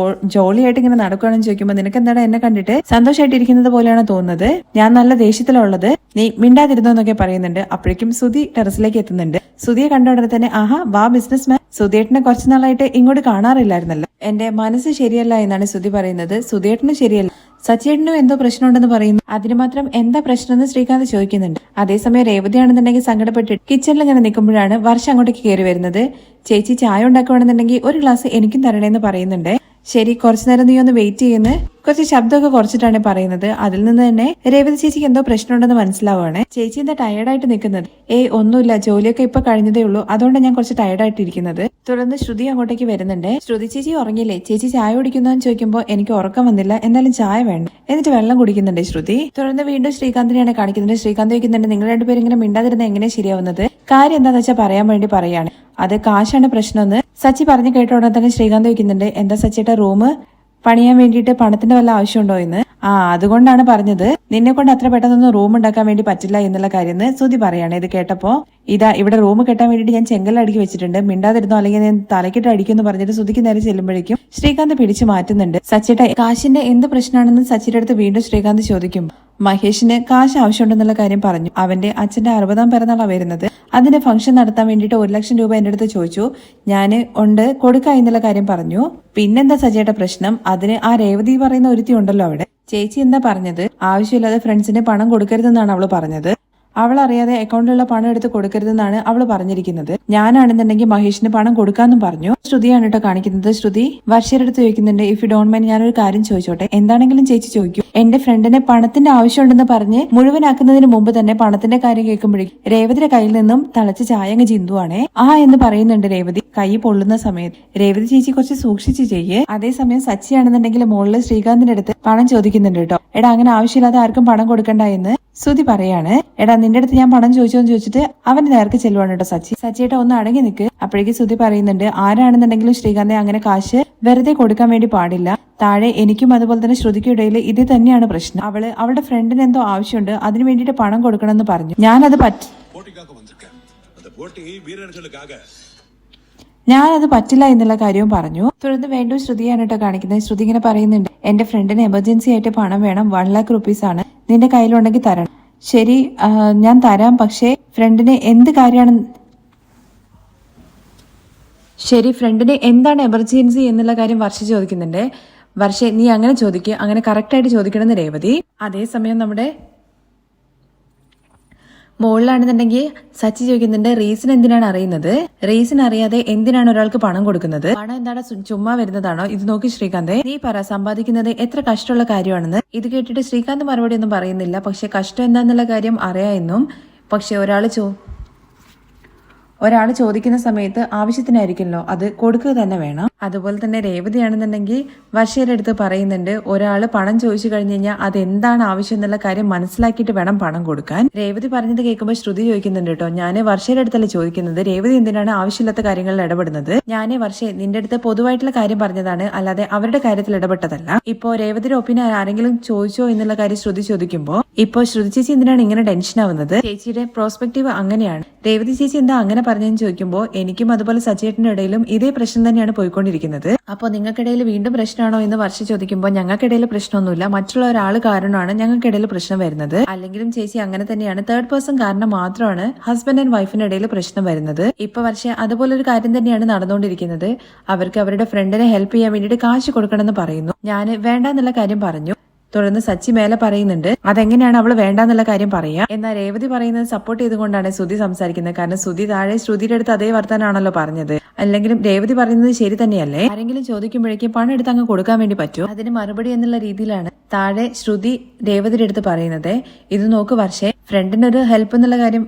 ജോളിയായിട്ട് ഇങ്ങനെ നടക്കുകയാണെന്ന് ചോദിക്കുമ്പോൾ നിനക്ക് എന്താണ് എന്നെ കണ്ടിട്ട് സന്തോഷമായിട്ടിരിക്കുന്നത് പോലെയാണ് തോന്നുന്നത്, ഞാൻ നല്ല ദേഷ്യത്തിലുള്ളത്, നീ മിണ്ടാതിരുന്നോ എന്നൊക്കെ പറയുന്നുണ്ട്. അപ്പോഴേക്കും ശ്രുതി ടെറസിലേക്ക് എത്തുന്നുണ്ട്. ശ്രുതിയെ കണ്ട ഉടനെ തന്നെ ആഹാ വാ ബിസിനസ് മാൻ, സുധിയേട്ടനെ കുറച്ചു നാളായിട്ട് ഇങ്ങോട്ട് കാണാറില്ലായിരുന്നല്ലോ. എന്റെ മനസ്സ് ശരിയല്ല എന്നാണ് ശ്രുതി പറയുന്നത്. സുധിയേട്ടന് ശരിയല്ല, സച്ചിയേട്ടനും എന്തോ പ്രശ്നമുണ്ടെന്ന് പറയുന്നു. അതിന് മാത്രം എന്താ പ്രശ്നമെന്ന് ശ്രീകാന്ത് ചോദിക്കുന്നുണ്ട്. അതേസമയം രേവതിയാണെന്നുണ്ടെങ്കിൽ സങ്കടപ്പെട്ട് കിച്ചണിൽ ഇങ്ങനെ നിൽക്കുമ്പോഴാണ് വർഷ അങ്ങോട്ടേക്ക് കയറി വരുന്നത്. ചേച്ചി ചായ ഉണ്ടാക്കുകയാണെന്നുണ്ടെങ്കിൽ ഒരു ഗ്ലാസ് എനിക്കും തരണേന്ന് പറയുന്നുണ്ട്. ശരി കുറച്ചു നേരം നീ ഒന്ന് വെയിറ്റ് ചെയ്യുന്നു, കുറച്ച് ശബ്ദമൊക്കെ കുറച്ചിട്ടാണ് പറയുന്നത്. അതിൽ നിന്ന് തന്നെ രേവതി ചേച്ചിക്ക് എന്തോ പ്രശ്നമുണ്ടെന്ന് മനസ്സിലാവുകയാണ്. ചേച്ചി എന്താ ടയർഡായിട്ട് നിൽക്കുന്നത്? ഒന്നുമില്ല, ജോലിയൊക്കെ ഇപ്പൊ കഴിഞ്ഞതേ ഉള്ളൂ, അതുകൊണ്ടാണ് ഞാൻ കുറച്ച് ടയർഡായിട്ടിരിക്കുന്നത്. തുടർന്ന് ശ്രുതി അങ്ങോട്ടേക്ക് വരുന്നുണ്ട്. ശ്രുതി ചേച്ചി ഉറങ്ങില്ലേ, ചേച്ചി ചായ കുടിക്കുന്നതെന്ന് ചോദിക്കുമ്പോൾ എനിക്ക് ഉറക്കം വന്നില്ല, എന്നാലും ചായ വേണ്ട, എന്നിട്ട് വെള്ളം കുടിക്കുന്നുണ്ട് ശ്രുതി. തുടർന്ന് വീണ്ടും ശ്രീകാന്തിനെയാണ് കാണിക്കുന്നത്. ശ്രീകാന്ത് ചോദിക്കുന്നുണ്ട് നിങ്ങൾ രണ്ടുപേരും ഇങ്ങനെ മിണ്ടാതിരുന്ന എങ്ങനെ ശരിയാവുന്നത്? കാര്യം എന്താന്ന് വെച്ചാൽ പറയാൻ വേണ്ടി പറയാണ്. അത് കാശാണ് പ്രശ്നമെന്ന് സച്ചി പറഞ്ഞു കേട്ട ഉടനെ തന്നെ ശ്രീകാന്ത് ചോദിക്കുന്നുണ്ട്. എന്താ സച്ചിയുടെ റൂം പണിയാൻ വേണ്ടിയിട്ട് പണത്തിന്റെ വല്ല ആവശ്യമുണ്ടോ എന്ന്? അതുകൊണ്ടാണ് പറഞ്ഞത്, നിന്നെ കൊണ്ട് അത്ര പെട്ടെന്നൊന്നും റൂം ഉണ്ടാക്കാൻ വേണ്ടി പറ്റില്ല എന്നുള്ള കാര്യം ശ്രുതി പറയാണ്. ഇത് കേട്ടപ്പോ ഇതാ ഇവിടെ റൂം കെട്ടാൻ വേണ്ടിയിട്ട് ഞാൻ ചെങ്കല്ലടുക്കി വെച്ചിട്ടുണ്ട്, മിണ്ടാതിരുന്നോ അല്ലെങ്കിൽ ഞാൻ തലക്കിട്ട് അടിക്കുമെന്ന് പറഞ്ഞിട്ട് ശ്രുതിക്ക് നേരെ ചെല്ലുമ്പോഴേക്കും ശ്രീകാന്ത് പിടിച്ചു മാറ്റുന്നുണ്ട്. സച്ചിയുടെ കാശിന്റെ എന്ത് പ്രശ്നമാണെന്ന് സച്ചിയുടെ അടുത്ത് വീണ്ടും ശ്രീകാന്ത് ചോദിക്കും. മഹേഷിന് കാശ് ആവശ്യമുണ്ടെന്നുള്ള കാര്യം പറഞ്ഞു. അവന്റെ അച്ഛന്റെ 60ാം പിറന്നാളാണ് വരുന്നത്. അതിന്റെ ഫംഗ്ഷൻ നടത്താൻ വേണ്ടിയിട്ട് 1 ലക്ഷം രൂപ എന്റെ അടുത്ത് ചോദിച്ചു. ഞാൻ ഉണ്ട് കൊടുക്കാം എന്നുള്ള കാര്യം പറഞ്ഞു. പിന്നെന്താ സജിയുടെ പ്രശ്നം? അതിന് ആ രേവതി പറയുന്ന ഒരുത്തി ഉണ്ടല്ലോ അവിടെ. ചേച്ചി എന്താ പറഞ്ഞത്? ആവശ്യമില്ലാതെ ഫ്രണ്ട്സിന് പണം കൊടുക്കരുതെന്നാണ് അവള് പറഞ്ഞത്. അവൾ അറിയാതെ അക്കൗണ്ടിലുള്ള പണം എടുത്ത് കൊടുക്കരുതെന്നാണ് അവൾ പറഞ്ഞിരിക്കുന്നത്. ഞാനാണെന്നുണ്ടെങ്കിൽ മഹേഷിന് പണം കൊടുക്കാന്നും പറഞ്ഞു. ശ്രുതിയാണ് കേട്ടോ കാണിക്കുന്നത്. ശ്രുതി വർഷയുടെ അടുത്ത് ചോദിക്കുന്നുണ്ട്, ഇഫ് യു ഡോണ്ട് മൈൻഡ് ഞാനൊരു കാര്യം ചോദിച്ചോട്ടെ? എന്താണെങ്കിലും ചേച്ചി ചോദിക്കും. എന്റെ ഫ്രണ്ടിന് പണത്തിന്റെ ആവശ്യമുണ്ടെന്ന് പറഞ്ഞ് മുഴുവനാക്കുന്നതിന് മുമ്പ് തന്നെ പണത്തിന്റെ കാര്യം കേൾക്കുമ്പോഴേക്കും രേവതിയുടെ കയ്യിൽ നിന്നും തിളച്ച് ചായങ്ങ് ചിന്തുവാണേ. എന്ന് പറയുന്നുണ്ട് രേവതി കൈ പൊള്ളുന്ന സമയത്ത്. രേവതി ചേച്ചി കുറച്ച് സൂക്ഷിച്ച് ചെയ്യേ. അതേസമയം സച്ചിയാണെന്നുണ്ടെങ്കിൽ മുകളിൽ ശ്രീകാന്തിന്റെ അടുത്ത് പണം ചോദിക്കുന്നുണ്ട് കേട്ടോ. എടാ അങ്ങനെ ആവശ്യമില്ലാതെ ആർക്കും പണം കൊടുക്കണ്ട എന്ന് ശ്രുതി പറയാണ്. എടാ നിന്റെ അടുത്ത് ഞാൻ പണം ചോദിച്ചോന്ന് ചോദിച്ചിട്ട് അവന്റെ നേർക്ക് ചെല്ലുവാണ് കേട്ടോ സച്ചിയേട്ട ഒന്ന് അടങ്ങി നിൽക്ക്. അപ്പോഴേക്ക് ശ്രുതി പറയുന്നുണ്ട്, ആരാണെന്നുണ്ടെങ്കിലും ശ്രീകാന്തെ അങ്ങനെ കാശ് വെറുതെ കൊടുക്കാൻ വേണ്ടി പാടില്ല. താഴെ എനിക്കും അതുപോലെ തന്നെ ശ്രുതിക്കും ഇടയിൽ ഇത് തന്നെയാണ് പ്രശ്നം. അവളുടെ ഫ്രണ്ടിന് എന്തോ ആവശ്യമുണ്ട്, അതിനു വേണ്ടിയിട്ട് പണം കൊടുക്കണമെന്ന് പറഞ്ഞു. ഞാനത് പറ്റില്ല എന്നുള്ള കാര്യവും പറഞ്ഞു. തുടർന്ന് വീണ്ടും ശ്രുതിയാണ് കേട്ടോ കാണിക്കുന്നത്. ശ്രുതി ഇങ്ങനെ പറയുന്നുണ്ട്, എന്റെ ഫ്രണ്ടിന് എമർജൻസി ആയിട്ട് പണം വേണം, 1 ലക്ഷം റുപ്പീസ് ആണ്. നിന്റെ കയ്യിലുണ്ടെങ്കിൽ തരണം. ശരി ഞാൻ തരാം, പക്ഷേ ഫ്രണ്ടിന് എന്താണ് എമർജൻസി എന്നുള്ള കാര്യം വർഷ ചോദിക്കുന്നുണ്ട്. വർഷ നീ അങ്ങനെ ചോദിക്കുക, അങ്ങനെ കറക്റ്റായിട്ട് ചോദിക്കണമെന്ന് രേവതി. അതേസമയം നമ്മുടെ മുകളിലാണെന്നുണ്ടെങ്കിൽ സച്ചി ചോദിക്കുന്നുണ്ട്, റീസൺ എന്തിനാണ് അറിയുന്നത്? റീസൺ അറിയാതെ എന്തിനാണ് ഒരാൾക്ക് പണം കൊടുക്കുന്നത്? പണം എന്താണ് ചുമ്മാ വരുന്നതാണോ? ഇത് നോക്കി ശ്രീകാന്ത്, നീ പറ, സമ്പാദിക്കുന്നത് എത്ര കഷ്ടമുള്ള കാര്യമാണെന്ന്. ഇത് കേട്ടിട്ട് ശ്രീകാന്ത് മറുപടി ഒന്നും പറയുന്നില്ല. പക്ഷെ കഷ്ടം എന്താന്നുള്ള കാര്യം അറിയാമെന്നും, പക്ഷെ ഒരാൾ ചോദിക്കുന്ന സമയത്ത് ആവശ്യത്തിനായിരിക്കുമല്ലോ അത് കൊടുക്കുക തന്നെ വേണം. അതുപോലെ തന്നെ രേവതിയാണെന്നുണ്ടെങ്കിൽ വർഷയുടെ അടുത്ത് പറയുന്നുണ്ട്, ഒരാൾ പണം ചോദിച്ചു കഴിഞ്ഞു കഴിഞ്ഞാൽ അതെന്താണ് ആവശ്യം എന്നുള്ള കാര്യം മനസ്സിലാക്കിയിട്ട് വേണം പണം കൊടുക്കാൻ. രേവതി പറഞ്ഞത് കേൾക്കുമ്പോൾ ശ്രുതി ചോദിക്കുന്നുണ്ട് കേട്ടോ, ഞാൻ വർഷയുടെ അടുത്തല്ല ചോദിക്കുന്നത്, രേവതി എന്തിനാണ് ആവശ്യമില്ലാത്ത കാര്യങ്ങളിൽ ഇടപെടുന്നത്? ഞാൻ നിന്റെ അടുത്ത് പൊതുവായിട്ടുള്ള കാര്യം പറഞ്ഞതാണ്, അല്ലാതെ അവരുടെ കാര്യത്തിൽ ഇടപെട്ടതല്ല. ഇപ്പോ രേവതിയുടെ ഒപ്പീനിയൻ ആരെങ്കിലും ചോദിച്ചോ എന്നുള്ള കാര്യം ശ്രുതി ചോദിക്കുമ്പോൾ ഇപ്പോ ശ്രുതി ചേച്ചി എന്തിനാണ് ഇങ്ങനെ ടെൻഷൻ ആവുന്നത്? ചേച്ചിയുടെ പ്രോസ്പെക്റ്റീവ് അങ്ങനെയാണ്. രേവതി ചേച്ചി എന്താ അങ്ങനെ പറഞ്ഞെന്ന് ചോദിക്കുമ്പോൾ എനിക്കും അതുപോലെ സച്ചിയേട്ടന്റെ ഇടയിലും ഇതേ പ്രശ്നം തന്നെയാണ് പോയിക്കൊണ്ടിരിക്കുന്നത്. അപ്പോൾ നിങ്ങൾക്കിടയിൽ വീണ്ടും പ്രശ്നമാണോ എന്ന് വർഷ ചോദിക്കുമ്പോൾ ഞങ്ങൾക്കിടയിൽ പ്രശ്നമൊന്നുമില്ല, മറ്റുള്ള ഒരാൾ കാരണമാണ് ഞങ്ങൾക്കിടയിൽ പ്രശ്നം വരുന്നത്. അല്ലെങ്കിലും ചേച്ചി അങ്ങനെ തന്നെയാണ്, 3rd പേഴ്സൺ കാരണം മാത്രമാണ് ഹസ്ബൻഡ് ആൻഡ് വൈഫിന്റെ ഇടയിൽ പ്രശ്നം വരുന്നത്. ഇപ്പൊ വർഷ അതുപോലെ ഒരു കാര്യം തന്നെയാണ് നടന്നുകൊണ്ടിരിക്കുന്നത്. അവർക്ക് അവരുടെ ഫ്രണ്ടിനെ ഹെൽപ്പ് ചെയ്യാൻ വേണ്ടിയിട്ട് കാശ് കൊടുക്കണമെന്ന് പറയുന്നു. ഞാൻ വേണ്ടെന്നുള്ള കാര്യം പറഞ്ഞു. തുടർന്ന് സച്ചി മേലെ പറയുന്നുണ്ട്, അതെങ്ങനെയാണ് അവള് വേണ്ടെന്നുള്ള കാര്യം പറയാ. എന്നാൽ രേവതി പറയുന്നത് സപ്പോർട്ട് ചെയ്തുകൊണ്ടാണ് ശ്രുതി സംസാരിക്കുന്നത്. കാരണം ശ്രുതി താഴെ ശ്രുതിയുടെ അടുത്ത് അതേ വർത്താനാണല്ലോ പറഞ്ഞത്. അല്ലെങ്കിലും രേവതി പറയുന്നത് ശരി തന്നെയല്ലേ? ആരെങ്കിലും ചോദിക്കുമ്പോഴേക്കും പണം എടുത്ത് അങ്ങ് കൊടുക്കാൻ വേണ്ടി പറ്റും, അതിന് മറുപടി എന്നുള്ള രീതിയിലാണ് താഴെ ശ്രുതി രേവതിയുടെ അടുത്ത് പറയുന്നത്. ഇത് നോക്ക് വർഷേ, ഫ്രണ്ടിനൊരു ഹെൽപ്പ് എന്നുള്ള കാര്യം,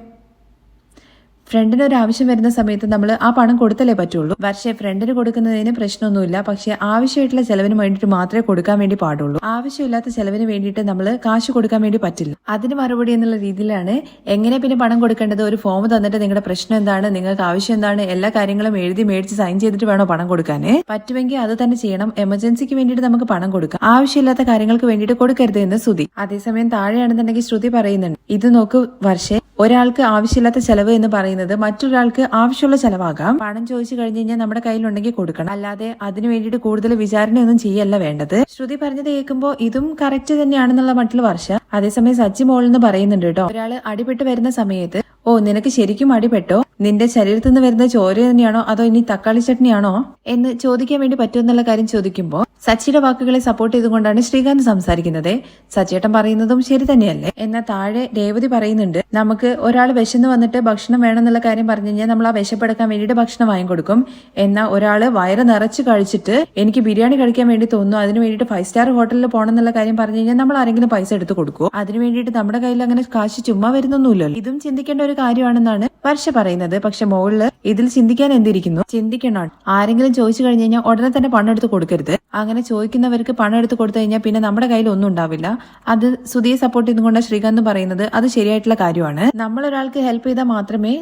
ഫ്രണ്ടിന് ഒരു ആവശ്യം വരുന്ന സമയത്ത് നമ്മൾ ആ പണം കൊടുത്തല്ലേ പറ്റുള്ളൂ. പക്ഷേ ഫ്രണ്ടിന് കൊടുക്കുന്നതിന് പ്രശ്നമൊന്നുമില്ല, പക്ഷെ ആവശ്യമായിട്ടുള്ള ചെലവിന് വേണ്ടിയിട്ട് മാത്രമേ കൊടുക്കാൻ വേണ്ടി പാടുള്ളൂ. ആവശ്യമില്ലാത്ത ചെലവിന് വേണ്ടിയിട്ട് നമ്മൾ കാശ് കൊടുക്കാൻ വേണ്ടി പറ്റില്ല. അതിന് മറുപടി എന്നുള്ള രീതിയിലാണ് എങ്ങനെ പിന്നെ പണം കൊടുക്കേണ്ടത്. ഒരു ഫോം തന്നിട്ട് നിങ്ങളുടെ പ്രശ്നം എന്താണ്, നിങ്ങൾക്ക് ആവശ്യം എന്താണ്, എല്ലാ കാര്യങ്ങളും എഴുതി മേടിച്ച് സൈൻ ചെയ്തിട്ട് വേണോ പണം കൊടുക്കാൻ? പറ്റുമെങ്കിൽ അത് തന്നെ ചെയ്യണം. എമർജൻസിക്ക് വേണ്ടിയിട്ട് നമുക്ക് പണം കൊടുക്കാം, ആവശ്യമില്ലാത്ത കാര്യങ്ങൾക്ക് വേണ്ടിയിട്ട് കൊടുക്കരുത് എന്ന് ശ്രുതി. അതേസമയം താഴെയാണെന്നുണ്ടെങ്കിൽ ശ്രുതി പറയുന്നുണ്ട്, ഇത് നോക്ക് വർഷേ, ഒരാൾക്ക് ആവശ്യമില്ലാത്ത ചെലവ് എന്ന് പറയുന്നത് മറ്റൊരാൾക്ക് ആവശ്യമുള്ള ചെലവാകാം. പണം ചോദിച്ചു കഴിഞ്ഞു കഴിഞ്ഞാൽ നമ്മുടെ കയ്യിലുണ്ടെങ്കിൽ കൊടുക്കണം, അല്ലാതെ അതിനു വേണ്ടിയിട്ട് കൂടുതൽ വിചാരണയൊന്നും ചെയ്യല്ല വേണ്ടത്. ശ്രുതി പറഞ്ഞത് കേൾക്കുമ്പോൾ ഇതും കറക്റ്റ് തന്നെയാണെന്നുള്ള മട്ടിൽ വർഷ. അതേസമയം സച്ചി മോളിൽ നിന്ന് പറയുന്നുണ്ട് കേട്ടോ, ഒരാള് അടിപെട്ട് വരുന്ന സമയത്ത് നിനക്ക് ശരിക്കും അടിപെട്ടോ, നിന്റെ ശരീരത്തിൽ നിന്ന് വരുന്ന ചോര തന്നെയാണോ അതോ ഇനി തക്കാളി ചട്നിയാണോ എന്ന് ചോദിക്കാൻ വേണ്ടി പറ്റുമെന്നുള്ള കാര്യം ചോദിക്കുമ്പോൾ സച്ചിയുടെ വാക്കുകളെ സപ്പോർട്ട് ചെയ്തുകൊണ്ടാണ് ശ്രീകാന്ത് സംസാരിക്കുന്നത്. സച്ചിയേട്ടൻ പറയുന്നതും ശരി തന്നെയല്ലേ? എന്നാൽ താഴെ രേവതി പറയുന്നുണ്ട്, നമുക്ക് ഒരാൾ വിശന്ന് വന്നിട്ട് ഭക്ഷണം വേണമെന്നുള്ള കാര്യം പറഞ്ഞു കഴിഞ്ഞാൽ നമ്മൾ ആ വിശപ്പെടുക്കാൻ വേണ്ടിയിട്ട് ഭക്ഷണം വാങ്ങിക്കൊടുക്കും. എന്നാൽ ഒരാള് വയറ് നിറച്ച് കഴിച്ചിട്ട് എനിക്ക് ബിരിയാണി കഴിക്കാൻ വേണ്ടി തോന്നുന്നു, അതിന് വേണ്ടിയിട്ട് 5 സ്റ്റാർ ഹോട്ടലിൽ പോകണം എന്നുള്ള കാര്യം പറഞ്ഞു കഴിഞ്ഞാൽ നമ്മൾ ആരെങ്കിലും പൈസ എടുത്ത് കൊടുക്കുമോ? അതിന് വേണ്ടിയിട്ട് നമ്മുടെ കയ്യിൽ അങ്ങനെ കാശ് ചുമ്മാ വരുന്നൊന്നുമില്ലല്ലോ. ഇതും ചിന്തിക്കേണ്ട ഒരു കാര്യമാണെന്നാണ് വർഷ പറയുന്നത്. പക്ഷെ മോളില് ഇതിൽ ചിന്തിക്കാൻ എന്തിരിക്കുന്നു? ചിന്തിക്കണം. ആരെങ്കിലും ചോദിച്ചു കഴിഞ്ഞു കഴിഞ്ഞാൽ ഉടനെ തന്നെ പണം എടുത്ത് കൊടുക്കരുത്. അങ്ങനെ ചോദിക്കുന്നവർക്ക് പണം എടുത്ത് കൊടുത്തു കഴിഞ്ഞാൽ പിന്നെ നമ്മുടെ കയ്യിൽ ഒന്നും ഉണ്ടാവില്ല. അത് സുധിയെ സപ്പോർട്ട് ചെയ്തുകൊണ്ട് ശ്രീകാന്ത് പറയുന്നത് അത് ശരിയായിട്ടുള്ള കാര്യമാണ്. നമ്മൾ ഒരാൾക്ക് ഹെൽപ്പ് ചെയ്താൽ മാത്രമേ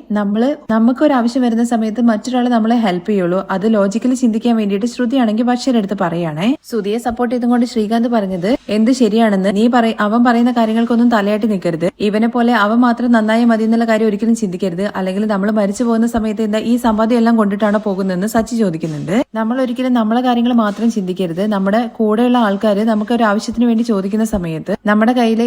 നമുക്ക് ഒരു ആവശ്യം വരുന്ന സമയത്ത് മറ്റൊരാൾ നമ്മളെ ഹെൽപ്പ് ചെയ്യുള്ളൂ. അത് ലോജിക്കലി ചിന്തിക്കാൻ വേണ്ടിയിട്ട് ശ്രുതിയാണെങ്കിൽ വർഷയുടെ അടുത്ത് പറയുകയാണേ. സുധിയെ സപ്പോർട്ട് ചെയ്തുകൊണ്ട് ശ്രീകാന്ത് പറഞ്ഞത് എന്ത് ശരിയാണെന്ന്. അവൻ പറയുന്ന കാര്യങ്ങൾക്കൊന്നും തലയാട്ടി നിൽക്കരുത്. ഇവനെ പോലെ അവൻ മാത്രം നന്നായി മതി എന്നുള്ള കാര്യം ഒരിക്കലും ചിന്തിക്കരുത്. അല്ലെങ്കിൽ നമ്മൾ മരിച്ചു പോകുന്ന സമയത്ത് എന്താ ഈ സമ്പാദ്യം എല്ലാം കൊണ്ടിട്ടാണോ പോകുന്നതെന്ന് സച്ചി ചോദിക്കുന്നുണ്ട്. നമ്മൾ ഒരിക്കലും നമ്മളെ കാര്യങ്ങൾ മാത്രം ചിന്തിക്കരുത്. ചിന്തിക്കരുത്. നമ്മുടെ കൂടെയുള്ള ആൾക്കാർ നമുക്ക് ഒരു ആവശ്യത്തിന് വേണ്ടി ചോദിക്കുന്ന സമയത്ത് നമ്മുടെ കയ്യിൽ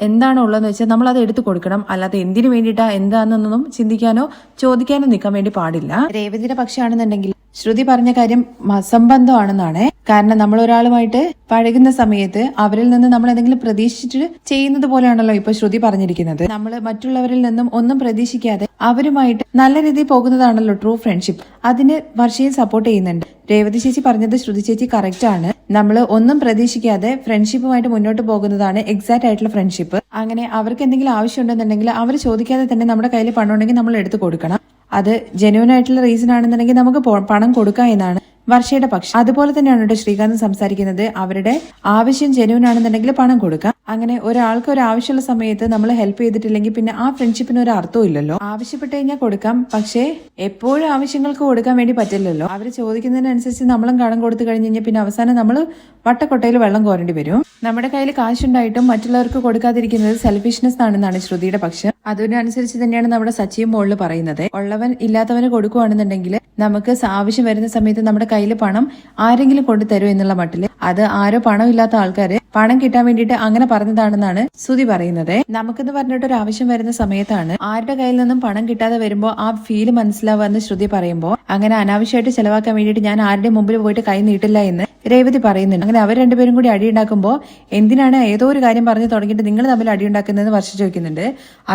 എന്താണോ ഉള്ളതെന്ന് വെച്ചാൽ നമ്മൾ അത് എടുത്തു കൊടുക്കണം. അല്ലാതെ എന്തിനു വേണ്ടിയിട്ടാ എന്താണെന്നൊന്നും ചിന്തിക്കാനോ ചോദിക്കാനോ നിൽക്കാൻ വേണ്ടി പാടില്ല. രേവതിയുടെ പക്ഷമാണെന്നുണ്ടെങ്കിൽ ശ്രുതി പറഞ്ഞ കാര്യം അസംബന്ധമാണെന്നാണ്. കാരണം നമ്മൾ ഒരാളുമായിട്ട് പഴകുന്ന സമയത്ത് അവരിൽ നിന്ന് നമ്മൾ എന്തെങ്കിലും പ്രതീക്ഷിച്ചിട്ട് ചെയ്യുന്നത് പോലെയാണല്ലോ ഇപ്പൊ ശ്രുതി പറഞ്ഞിരിക്കുന്നത്. നമ്മൾ മറ്റുള്ളവരിൽ നിന്നും ഒന്നും പ്രതീക്ഷിക്കാതെ അവരുമായിട്ട് നല്ല രീതിയിൽ പോകുന്നതാണല്ലോ ട്രൂ ഫ്രണ്ട്ഷിപ്പ്. അതിന് വർഷയും സപ്പോർട്ട് ചെയ്യുന്നുണ്ട്. രേവതി ചേച്ചി പറഞ്ഞത് ശ്രുതി ചേച്ചി കറക്റ്റ് ആണ്. നമ്മൾ ഒന്നും പ്രതീക്ഷിക്കാതെ ഫ്രണ്ട്ഷിപ്പുമായിട്ട് മുന്നോട്ട് പോകുന്നതാണ് എക്സാക്ട് ആയിട്ടുള്ള ഫ്രണ്ട്ഷിപ്പ്. അങ്ങനെ അവർക്ക് എന്തെങ്കിലും ആവശ്യമുണ്ടെന്നുണ്ടെങ്കിൽ അവർ ചോദിക്കാതെ തന്നെ നമ്മുടെ കയ്യിൽ പണം ഉണ്ടെങ്കിൽ നമ്മൾ എടുത്തു കൊടുക്കണം. അത് ജെന്യൂൻ ആയിട്ടുള്ള റീസൺ ആണെന്നുണ്ടെങ്കിൽ നമുക്ക് പണം കൊടുക്കാം എന്നാണ് വർഷയുടെ പക്ഷം. അതുപോലെ തന്നെയാണ് കേട്ടോ ശ്രീകാന്ത് സംസാരിക്കുന്നത്. അവരുടെ ആവശ്യം ജെന്യൂൻ ആണെന്നുണ്ടെങ്കിൽ പണം കൊടുക്കാം. അങ്ങനെ ഒരാൾക്ക് ഒരു ആവശ്യമുള്ള സമയത്ത് നമ്മൾ ഹെൽപ്പ് ചെയ്തിട്ടില്ലെങ്കിൽ പിന്നെ ആ ഫ്രണ്ട്ഷിപ്പിന് ഒരു അർത്ഥവും ഇല്ലല്ലോ. ആവശ്യപ്പെട്ട് കഴിഞ്ഞാൽ കൊടുക്കാം, പക്ഷേ എപ്പോഴും ആവശ്യങ്ങൾക്ക് കൊടുക്കാൻ വേണ്ടി പറ്റില്ലല്ലോ. അവർ ചോദിക്കുന്നതിനനുസരിച്ച് നമ്മളും കടം കൊടുത്തു കഴിഞ്ഞ് കഴിഞ്ഞാൽ പിന്നെ അവസാനം നമ്മൾ വട്ടക്കൊട്ടയിൽ വെള്ളം കോരേണ്ടി വരും. നമ്മുടെ കയ്യിൽ കാശുണ്ടായിട്ടും മറ്റുള്ളവർക്ക് കൊടുക്കാതിരിക്കുന്നത് സെൽഫിഷ്നെസ് ആണെന്നാണ് ശ്രുതിയുടെ പക്ഷം. അതിനനുസരിച്ച് തന്നെയാണ് നമ്മുടെ സച്ചിയും മോളിൽ പറയുന്നത്. ഉള്ളവൻ ഇല്ലാത്തവന് കൊടുക്കുകയാണെന്നുണ്ടെങ്കിൽ നമുക്ക് ആവശ്യം വരുന്ന സമയത്ത് നമ്മുടെ കയ്യിൽ പണം ആരെങ്കിലും കൊണ്ടു തരും എന്നുള്ള മട്ടില് അത് ആരോ പണം ഇല്ലാത്ത ആൾക്കാര് പണം കിട്ടാൻ വേണ്ടിയിട്ട് അങ്ങനെ പറഞ്ഞതാണെന്നാണ് ശ്രുതി പറയുന്നത്. നമുക്കെന്ന് പറഞ്ഞിട്ട് ഒരു ആവശ്യം വരുന്ന സമയത്താണ് ആരുടെ കയ്യിൽ നിന്നും പണം കിട്ടാതെ വരുമ്പോ ആ ഫീല് മനസ്സിലാവുമെന്ന് ശ്രുതി പറയുമ്പോൾ അങ്ങനെ അനാവശ്യമായിട്ട് ചെലവാക്കാൻ വേണ്ടിയിട്ട് ഞാൻ ആരുടെ മുമ്പിൽ പോയിട്ട് കൈ നീട്ടില്ല എന്ന് രേവതി പറയുന്നുണ്ട്. അങ്ങനെ അവർ രണ്ടുപേരും കൂടി അടിയുണ്ടാക്കുമ്പോൾ എന്തിനാണ് ഏതോ ഒരു കാര്യം പറഞ്ഞു തുടങ്ങിയിട്ട് നിങ്ങൾ തമ്മിൽ അടിയുണ്ടാക്കുന്നതെന്ന് വർഷം ചോദിക്കുന്നുണ്ട്.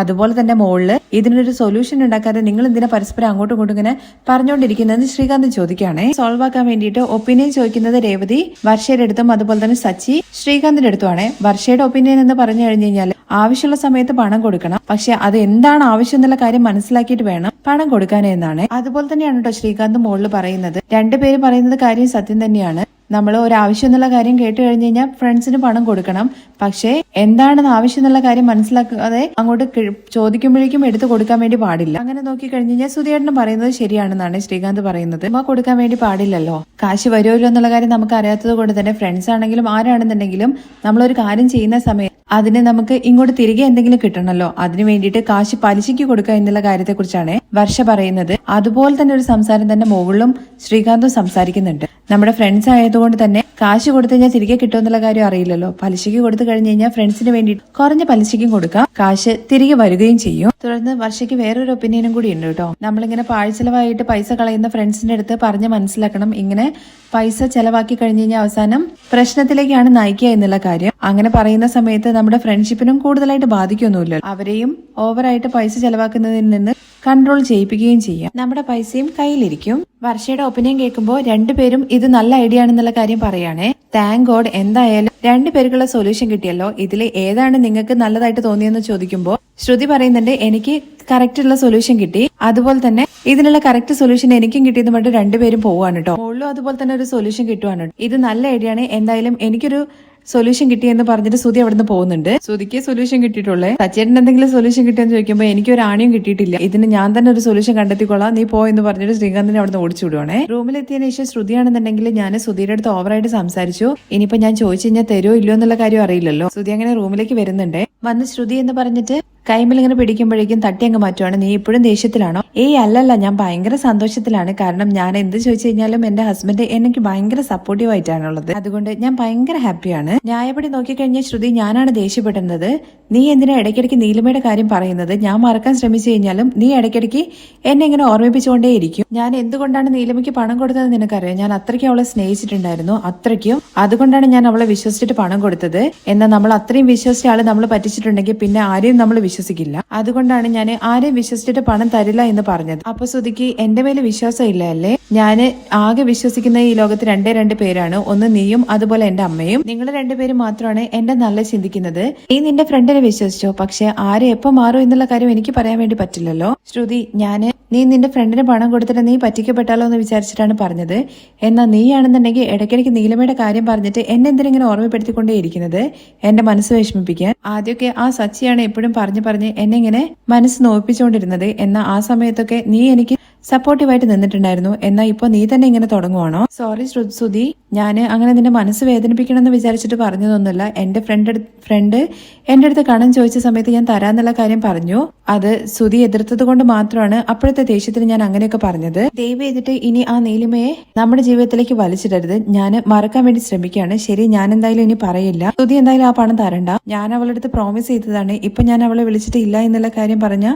അതുപോലെ തന്നെ മോളില് ഇതിനൊരു സൊല്യൂഷൻ ഉണ്ടാക്കാതെ നിങ്ങൾ എന്തിനാ പരസ്പരം അങ്ങോട്ടും ഇങ്ങോട്ടും ഇങ്ങനെ പറഞ്ഞുകൊണ്ടിരിക്കുന്നതെന്ന് ശ്രീകാന്ത് ചോദിക്കുകയാണ്. സോൾവ് ആക്കാൻ വേണ്ടിയിട്ട് ഒപ്പീനിയൻ ചോദിക്കുന്നത് രേവതി വർഷയുടെ അടുത്തും അതുപോലെ തന്നെ സച്ചി ശ്രീകാന്തിന്റെ അടുത്തുമാണ്. വർഷയുടെ ഒപ്പീനിയൻ എന്ന് പറഞ്ഞു കഴിഞ്ഞു കഴിഞ്ഞാൽ ആവശ്യമുള്ള സമയത്ത് പണം കൊടുക്കണം, പക്ഷെ അത് എന്താണ് ആവശ്യം എന്നുള്ള കാര്യം മനസ്സിലാക്കിയിട്ട് വേണം പണം കൊടുക്കാനെന്നാണ്. അതുപോലെ തന്നെയാണ് കേട്ടോ ശ്രീകാന്ത് മോളിൽ പറയുന്നത്. രണ്ടുപേരും പറയുന്നത് കാര്യം സത്യം തന്നെയാണ്. നമ്മൾ ഒരു ആവശ്യം എന്നുള്ള കാര്യം കേട്ട് കഴിഞ്ഞു കഴിഞ്ഞാൽ ഫ്രണ്ട്സിന് പണം കൊടുക്കണം, പക്ഷേ എന്താണെന്ന് ആവശ്യം എന്നുള്ള കാര്യം മനസ്സിലാക്കാതെ അങ്ങോട്ട് ചോദിക്കുമ്പോഴേക്കും എടുത്തു കൊടുക്കാൻ വേണ്ടി പാടില്ല. അങ്ങനെ നോക്കി കഴിഞ്ഞു കഴിഞ്ഞാൽ സുധിയേട്ടൻ പറയുന്നത് ശരിയാണെന്നാണ് ശ്രീകാന്ത് പറയുന്നത്. കൊടുക്കാൻ വേണ്ടി പാടില്ലല്ലോ. കാശ് വരുമല്ലോ എന്നുള്ള കാര്യം നമുക്ക് അറിയാത്തത് കൊണ്ട് തന്നെ ഫ്രണ്ട്സ് ആണെങ്കിലും ആരാണെന്നുണ്ടെങ്കിലും നമ്മളൊരു കാര്യം ചെയ്യുന്ന സമയത്ത് അതിന് നമുക്ക് ഇങ്ങോട്ട് തിരികെ എന്തെങ്കിലും കിട്ടണമല്ലോ. അതിനു വേണ്ടിയിട്ട് കാശ് പലിശയ്ക്ക് കൊടുക്കുക എന്നുള്ള കാര്യത്തെ കുറിച്ചാണ് വർഷ പറയുന്നത്. അതുപോലെ തന്നെ ഒരു സംസാരം തന്നെ മുകളിലും ശ്രീകാന്തും സംസാരിക്കുന്നുണ്ട്. നമ്മുടെ ഫ്രണ്ട്സ് ആയതുകൊണ്ട് തന്നെ കാശ് കൊടുത്തു കഴിഞ്ഞാൽ തിരികെ കിട്ടുമെന്നുള്ള കാര്യം അറിയില്ലല്ലോ. പലിശയ്ക്ക് കൊടുത്തു കഴിഞ്ഞു കഴിഞ്ഞാൽ ഫ്രണ്ട്സിന് വേണ്ടിയിട്ട് കുറഞ്ഞ പലിശയ്ക്കും കൊടുക്കാം, കാശ് തിരികെ വരികയും ചെയ്യും. തുടർന്ന് വർഷയ്ക്ക് വേറൊരു ഒപ്പീനിയനും കൂടി ഉണ്ട് കേട്ടോ. നമ്മളിങ്ങനെ പാഴ്ചെലവായിട്ട് പൈസ കളയുന്ന ഫ്രണ്ട്സിന്റെ അടുത്ത് പറഞ്ഞ് മനസ്സിലാക്കണം, ഇങ്ങനെ പൈസ ചെലവാക്കി കഴിഞ്ഞു കഴിഞ്ഞാൽ അവസാനം പ്രശ്നത്തിലേക്കാണ് നയിക്കുക എന്നുള്ള കാര്യം. അങ്ങനെ പറയുന്ന സമയത്ത് നമ്മുടെ ഫ്രണ്ട്ഷിപ്പിനും കൂടുതലായിട്ട് ബാധിക്കൊന്നുമില്ല. അവരെയും ഓവറായിട്ട് പൈസ ചെലവാക്കുന്നതിൽ നിന്ന് കൺട്രോൾ ചെയ്യിപ്പിക്കുകയും ചെയ്യാം. നമ്മുടെ പൈസയും കയ്യിലിരിക്കും. വർഷയുടെ ഒപ്പീനിയൻ കേൾക്കുമ്പോൾ രണ്ടുപേരും ഇത് നല്ല ഐഡിയ ആണെന്നുള്ള കാര്യം പറയാണേ. താങ്ക് ഗോഡ്, എന്തായാലും രണ്ടുപേർക്കുള്ള സൊല്യൂഷൻ കിട്ടിയല്ലോ. ഇതിൽ ഏതാണ് നിങ്ങൾക്ക് നല്ലതായിട്ട് തോന്നിയെന്ന് ചോദിക്കുമ്പോൾ ശ്രുതി പറയുന്നുണ്ട് എനിക്ക് കറക്റ്റ് ഉള്ള സൊല്യൂഷൻ കിട്ടി, അതുപോലെ തന്നെ ഇതിനുള്ള കറക്റ്റ് സൊല്യൂഷൻ എനിക്കും കിട്ടിയെന്ന് പറഞ്ഞിട്ട് രണ്ടുപേരും പോവാണ് കേട്ടോ. മുകളിലും അതുപോലെ തന്നെ ഒരു സൊല്യൂഷൻ കിട്ടുവാണ്. ഇത് നല്ല ഐഡിയ ആണ്, എന്തായാലും എനിക്കൊരു സൊല്യൂഷൻ കിട്ടിയെന്ന് പറഞ്ഞിട്ട് സുധി അവിടുന്ന് പോകുന്നുണ്ട്. സുധിക്ക് സൊല്യൂഷൻ കിട്ടിയിട്ടുള്ളേ. സച്ചേട്ടൻ എന്തെങ്കിലും സൊല്യൂഷൻ കിട്ടിയെന്ന് ചോദിക്കുമ്പോൾ എനിക്ക് ഒരു ആണിയും കിട്ടിയിട്ടില്ല, ഇതിന് ഞാൻ തന്നെ ഒരു സൊല്യൂഷൻ കണ്ടെത്തിക്കൊള്ളാം, നീ പോയെന്ന് പറഞ്ഞിട്ട് ശ്രീകാന്തിനെ അവിടുന്ന് ഓടിച്ചു വിടുവാണേ. റൂമിലെത്തിയതിനു ശേഷം ശ്രുതിയാണെന്നുണ്ടെങ്കിൽ ഞാൻ സുധിയുടെ അടുത്ത് ഓവറായിട്ട് സംസാരിച്ചു. ഇനിയിപ്പോ ഞാൻ ചോദിച്ചു കഴിഞ്ഞാൽ തരുമോ ഇല്ലയോ എന്നുള്ള കാര്യം അറിയില്ലല്ലോ. സുധി അങ്ങനെ റൂമിലേക്ക് വരുന്നുണ്ട്. വന്ന് ശ്രുതി എന്ന് പറഞ്ഞിട്ട് കൈമിൽ ഇങ്ങനെ പിടിക്കുമ്പോഴേക്കും തട്ടി അങ്ങ് മാറ്റുവാണ്. നീ ഇപ്പോഴും ദേഷ്യത്തിലാണോ? ഏയ് അല്ലല്ല, ഞാൻ ഭയങ്കര സന്തോഷത്തിലാണ്. കാരണം ഞാൻ എന്ത് ചോദിച്ചു കഴിഞ്ഞാലും എന്റെ ഹസ്ബൻഡ് എനിക്ക് ഭയങ്കര സപ്പോർട്ടീവ് ആയിട്ടാണുള്ളത്, അതുകൊണ്ട് ഞാൻ ഭയങ്കര ഹാപ്പിയാണ്. ന്യായപ്പടി നോക്കിക്കഴിഞ്ഞാൽ ശ്രുതി ഞാനാണ് ദേഷ്യപ്പെടുന്നത്. നീ എന്തിനാ ഇടയ്ക്കിടയ്ക്ക് നീലിമയുടെ കാര്യം പറയുന്നത്? ഞാൻ മറക്കാൻ ശ്രമിച്ചു കഴിഞ്ഞാലും നീ ഇടയ്ക്കിടയ്ക്ക് എന്നെ ഇങ്ങനെ ഓർമ്മിപ്പിച്ചുകൊണ്ടേയിരിക്കും. ഞാൻ എന്തുകൊണ്ടാണ് നീലിമയ്ക്ക് പണം കൊടുത്തത് നിനക്കറിയാം. ഞാൻ അത്രയ്ക്കും അവളെ സ്നേഹിച്ചിട്ടുണ്ടായിരുന്നു, അത്രയ്ക്കും. അതുകൊണ്ടാണ് ഞാൻ അവളെ വിശ്വസിച്ചിട്ട് പണം കൊടുത്തത്. എന്നാൽ നമ്മൾ അത്രയും വിശ്വസിച്ച ആള് നമ്മൾ പറ്റിച്ചിട്ടുണ്ടെങ്കിൽ പിന്നെ ആരെയും നമ്മൾ വിശ്വസിക്കില്ല. അതുകൊണ്ടാണ് ഞാൻ ആരെയും വിശ്വസിച്ചിട്ട് പണം തരില്ല എന്ന് പറഞ്ഞത്. അപ്പൊ സുധിക്ക് എന്റെ മേലെ വിശ്വാസം ഇല്ല അല്ലേ? ഞാൻ ആകെ വിശ്വസിക്കുന്ന ഈ ലോകത്ത് രണ്ട് പേരാണ്. ഒന്ന് നീയും അതുപോലെ എന്റെ അമ്മയും. നിങ്ങൾ രണ്ടുപേരും മാത്രമാണ് എന്റെ നല്ല ചിന്തിക്കുന്നത്. നീ നിന്റെ ഫ്രണ്ടിനെ വിശ്വസിച്ചോ, പക്ഷെ ആരെ എപ്പോ മാറും എന്നുള്ള കാര്യം എനിക്ക് പറയാൻ വേണ്ടി പറ്റില്ലല്ലോ. ശ്രുതി, നീ നിന്റെ ഫ്രണ്ടിന് പണം കൊടുത്തിട്ട് നീ പറ്റിക്കപ്പെട്ടാലോ എന്ന് വിചാരിച്ചിട്ടാണ് പറഞ്ഞത്. എന്നാൽ നീയാണെന്നുണ്ടെങ്കിൽ ഇടയ്ക്കിടയ്ക്ക് നീലമയുടെ കാര്യം പറഞ്ഞിട്ട് എന്നെ എന്തിനിങ്ങനെ ഓർമ്മപ്പെടുത്തിക്കൊണ്ടേയിരിക്കുന്നത്? എന്റെ മനസ്സ് വിഷമിപ്പിക്കാൻ. ആദ്യമൊക്കെ ആ സച്ചിയാണ് എപ്പോഴും പറഞ്ഞ് എന്നെ ഇങ്ങനെ മനസ്സ് നോപ്പിച്ചുകൊണ്ടിരുന്നത്. എന്നാൽ ആ സമയത്തൊക്കെ നീ എനിക്ക് സപ്പോർട്ടീവായിട്ട് നിന്നിട്ടുണ്ടായിരുന്നു. എന്നാൽ ഇപ്പൊ നീ തന്നെ ഇങ്ങനെ തുടങ്ങുവാണോ? സോറി സുധി, ഞാൻ അങ്ങനെ നിന്റെ മനസ്സ് വേദനിപ്പിക്കണം എന്ന് വിചാരിച്ചിട്ട് പറഞ്ഞതൊന്നുമല്ല. എന്റെ ഫ്രണ്ട് എന്റെ അടുത്ത് കടം ചോദിച്ച സമയത്ത് ഞാൻ തരാന്നുള്ള കാര്യം പറഞ്ഞു. അത് സുധി എതിർത്തത് കൊണ്ട് മാത്രമാണ് അപ്പോഴത്തെ ദേഷ്യത്തിന് ഞാൻ അങ്ങനെയൊക്കെ പറഞ്ഞത്. ദയവ് ചെയ്തിട്ട് ഇനി ആ നീലിമയെ നമ്മുടെ ജീവിതത്തിലേക്ക് വലിച്ചിടരുത്. ഞാൻ മറക്കാൻ വേണ്ടി ശ്രമിക്കുകയാണ്. ശരി, ഞാൻ എന്തായാലും ഇനി പറയില്ല. സുധി എന്തായാലും ആ പണം തരണ്ട. ഞാൻ അവളുടെ അടുത്ത് പ്രോമിസ് ചെയ്തതാണ്. ഇപ്പൊ ഞാൻ അവളെ വിളിച്ചിട്ട് ഇല്ല എന്നുള്ള കാര്യം പറഞ്ഞ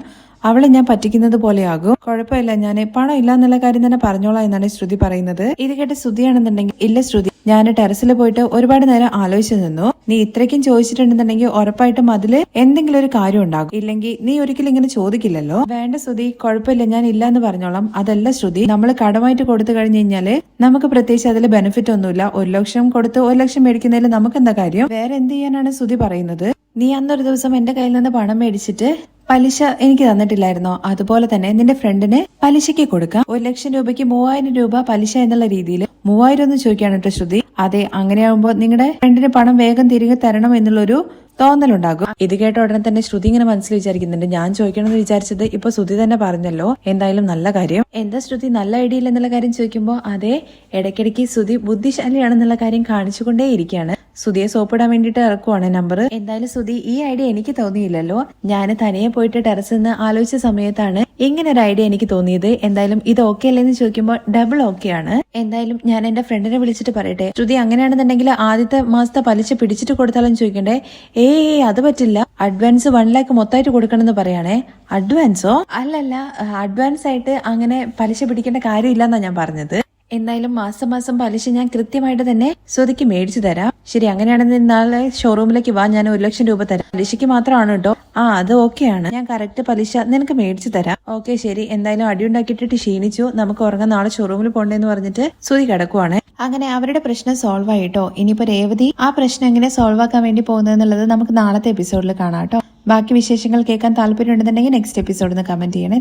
അവളെ ഞാൻ പറ്റിക്കുന്നത് പോലെയാകും. കുഴപ്പമില്ല, ഞാൻ പണം ഇല്ല എന്നുള്ള കാര്യം തന്നെ പറഞ്ഞോളാം എന്നാണ് ശ്രുതി പറയുന്നത്. ഇത് കേട്ട് ശ്രുതിയാണെന്നുണ്ടെങ്കിൽ, ഇല്ല ശ്രുതി, ഞാൻ ടെറസിൽ പോയിട്ട് ഒരുപാട് നേരം ആലോചിച്ചു നിന്നു. നീ ഇത്രയ്ക്കും ചോദിച്ചിട്ടുണ്ടെന്നുണ്ടെങ്കിൽ ഉറപ്പായിട്ടും അതില് എന്തെങ്കിലും ഒരു കാര്യം ഉണ്ടാകും. ഇല്ലെങ്കിൽ നീ ഒരിക്കലും ഇങ്ങനെ ചോദിക്കില്ലല്ലോ. വേണ്ട ശ്രുതി, കുഴപ്പമില്ല, ഞാൻ ഇല്ല എന്ന് പറഞ്ഞോളാം. അതല്ല ശ്രുതി, നമ്മൾ കടമായിട്ട് കൊടുത്തു കഴിഞ്ഞു കഴിഞ്ഞാല് നമുക്ക് പ്രത്യേകിച്ച് അതിൽ ബെനിഫിറ്റ് ഒന്നുമില്ല. 1 ലക്ഷം കൊടുത്ത് 1 ലക്ഷം മേടിക്കുന്നതിൽ നമുക്ക് എന്താ കാര്യം? വേറെ എന്ത് ചെയ്യാനാണ് ശ്രുതി പറയുന്നത്? നീ അന്നൊരു ദിവസം എന്റെ കയ്യിൽ നിന്ന് പണം മേടിച്ചിട്ട് പലിശ എനിക്ക് തന്നിട്ടില്ലായിരുന്നോ? അതുപോലെ തന്നെ നിന്റെ ഫ്രണ്ടിന് പലിശയ്ക്ക് കൊടുക്കാം. 1 ലക്ഷം രൂപയ്ക്ക് 3000 രൂപ പലിശ എന്നുള്ള രീതിയിൽ 3000 എന്ന് ചോദിക്കാണ് കേട്ടോ ശ്രുതി. അതെ, അങ്ങനെയാകുമ്പോ നിങ്ങളുടെ ഫ്രണ്ടിന് പണം വേഗം തിരികെ തരണം എന്നുള്ളൊരു തോന്നലുണ്ടാകും. ഇത് കേട്ട ഉടനെ തന്നെ ശ്രുതി ഇങ്ങനെ മനസ്സിൽ വിചാരിക്കുന്നുണ്ട്, ഞാൻ ചോദിക്കണമെന്ന് വിചാരിച്ചത് ഇപ്പൊ ശ്രുതി തന്നെ പറഞ്ഞല്ലോ. എന്തായാലും നല്ല കാര്യം. എന്താ ശ്രുതി, നല്ല ഐഡിയ ഇല്ലെന്നുള്ള കാര്യം ചോദിക്കുമ്പോ, അതെ, ഇടയ്ക്കിടയ്ക്ക് ശ്രുതി ബുദ്ധിശാലിയാണെന്നുള്ള കാര്യം കാണിച്ചുകൊണ്ടേ ഇരിക്കുകയാണ്. ശ്രുതിയെ സോപ്പിടാൻ വേണ്ടിട്ട് ഇറക്കുവാണ് നമ്പർ. എന്തായാലും ശ്രുതി, ഈ ഐഡിയ എനിക്ക് തോന്നിയില്ലല്ലോ. ഞാൻ തനിയെ പോയിട്ട് ടെറസിൽ നിന്ന് ആലോചിച്ച സമയത്താണ് ഇങ്ങനെ ഒരു ഐഡിയ എനിക്ക് തോന്നിയത്. എന്തായാലും ഇത് ഓക്കെ അല്ലേന്ന് ചോദിക്കുമ്പോൾ ഡബിൾ ഓക്കെ ആണ്. എന്തായാലും ഞാൻ എന്റെ ഫ്രണ്ടിനെ വിളിച്ചിട്ട് പറയട്ടെ. ശ്രുതി, അങ്ങനെയാണെന്നുണ്ടെങ്കിൽ ആദ്യത്തെ മാസത്തെ പലിശ പിടിച്ചിട്ട് കൊടുത്താലും ചോദിക്കണ്ടേ? അത് പറ്റില്ല, അഡ്വാൻസ് 1 ലാഖ് മൊത്തമായിട്ട് കൊടുക്കണമെന്ന് പറയാണേ. അഡ്വാൻസോ? അല്ലല്ല, അഡ്വാൻസ് ആയിട്ട് അങ്ങനെ പലിശ പിടിക്കേണ്ട കാര്യമില്ലെന്നാ ഞാൻ പറഞ്ഞത്. എന്തായാലും മാസം മാസം പലിശ ഞാൻ കൃത്യമായിട്ട് തന്നെ ശ്രുതിക്ക് മേടിച്ചു തരാം. ശരി, അങ്ങനെയാണെങ്കിൽ നാളെ ഷോറൂമിലേക്ക് വാ, ഞാൻ 1 ലക്ഷം രൂപ തരാം. പലിശയ്ക്ക് മാത്രമാണ് കേട്ടോ. അത് ഓക്കെയാണ്, ഞാൻ കറക്റ്റ് പലിശ നിനക്ക് മേടിച്ചു തരാം. ഓക്കെ ശരി. എന്തായാലും അടിയുണ്ടാക്കിയിട്ട് ക്ഷീണിച്ചു, നമുക്ക് ഉറങ്ങാൻ, നാളെ ഷോറൂമിൽ പോകണ്ടെന്ന് പറഞ്ഞിട്ട് ശ്രുതി കിടക്കുവാണ്. അങ്ങനെ അവരുടെ പ്രശ്നം സോൾവ് ആയിട്ടോ. ഇനിയിപ്പോ രേവതി ആ പ്രശ്നം എങ്ങനെ സോൾവ് ആക്കാൻ വേണ്ടി പോകുന്നതെന്നുള്ളത് നമുക്ക് നാളത്തെ എപ്പിസോഡിൽ കാണാം കേട്ടോ. ബാക്കി വിശേഷങ്ങൾ കേൾക്കാൻ താല്പര്യം ഉണ്ടെന്നുണ്ടെങ്കിൽ നെക്സ്റ്റ് എപ്പിസോഡിൽ കമന്റ് ചെയ്യണേ.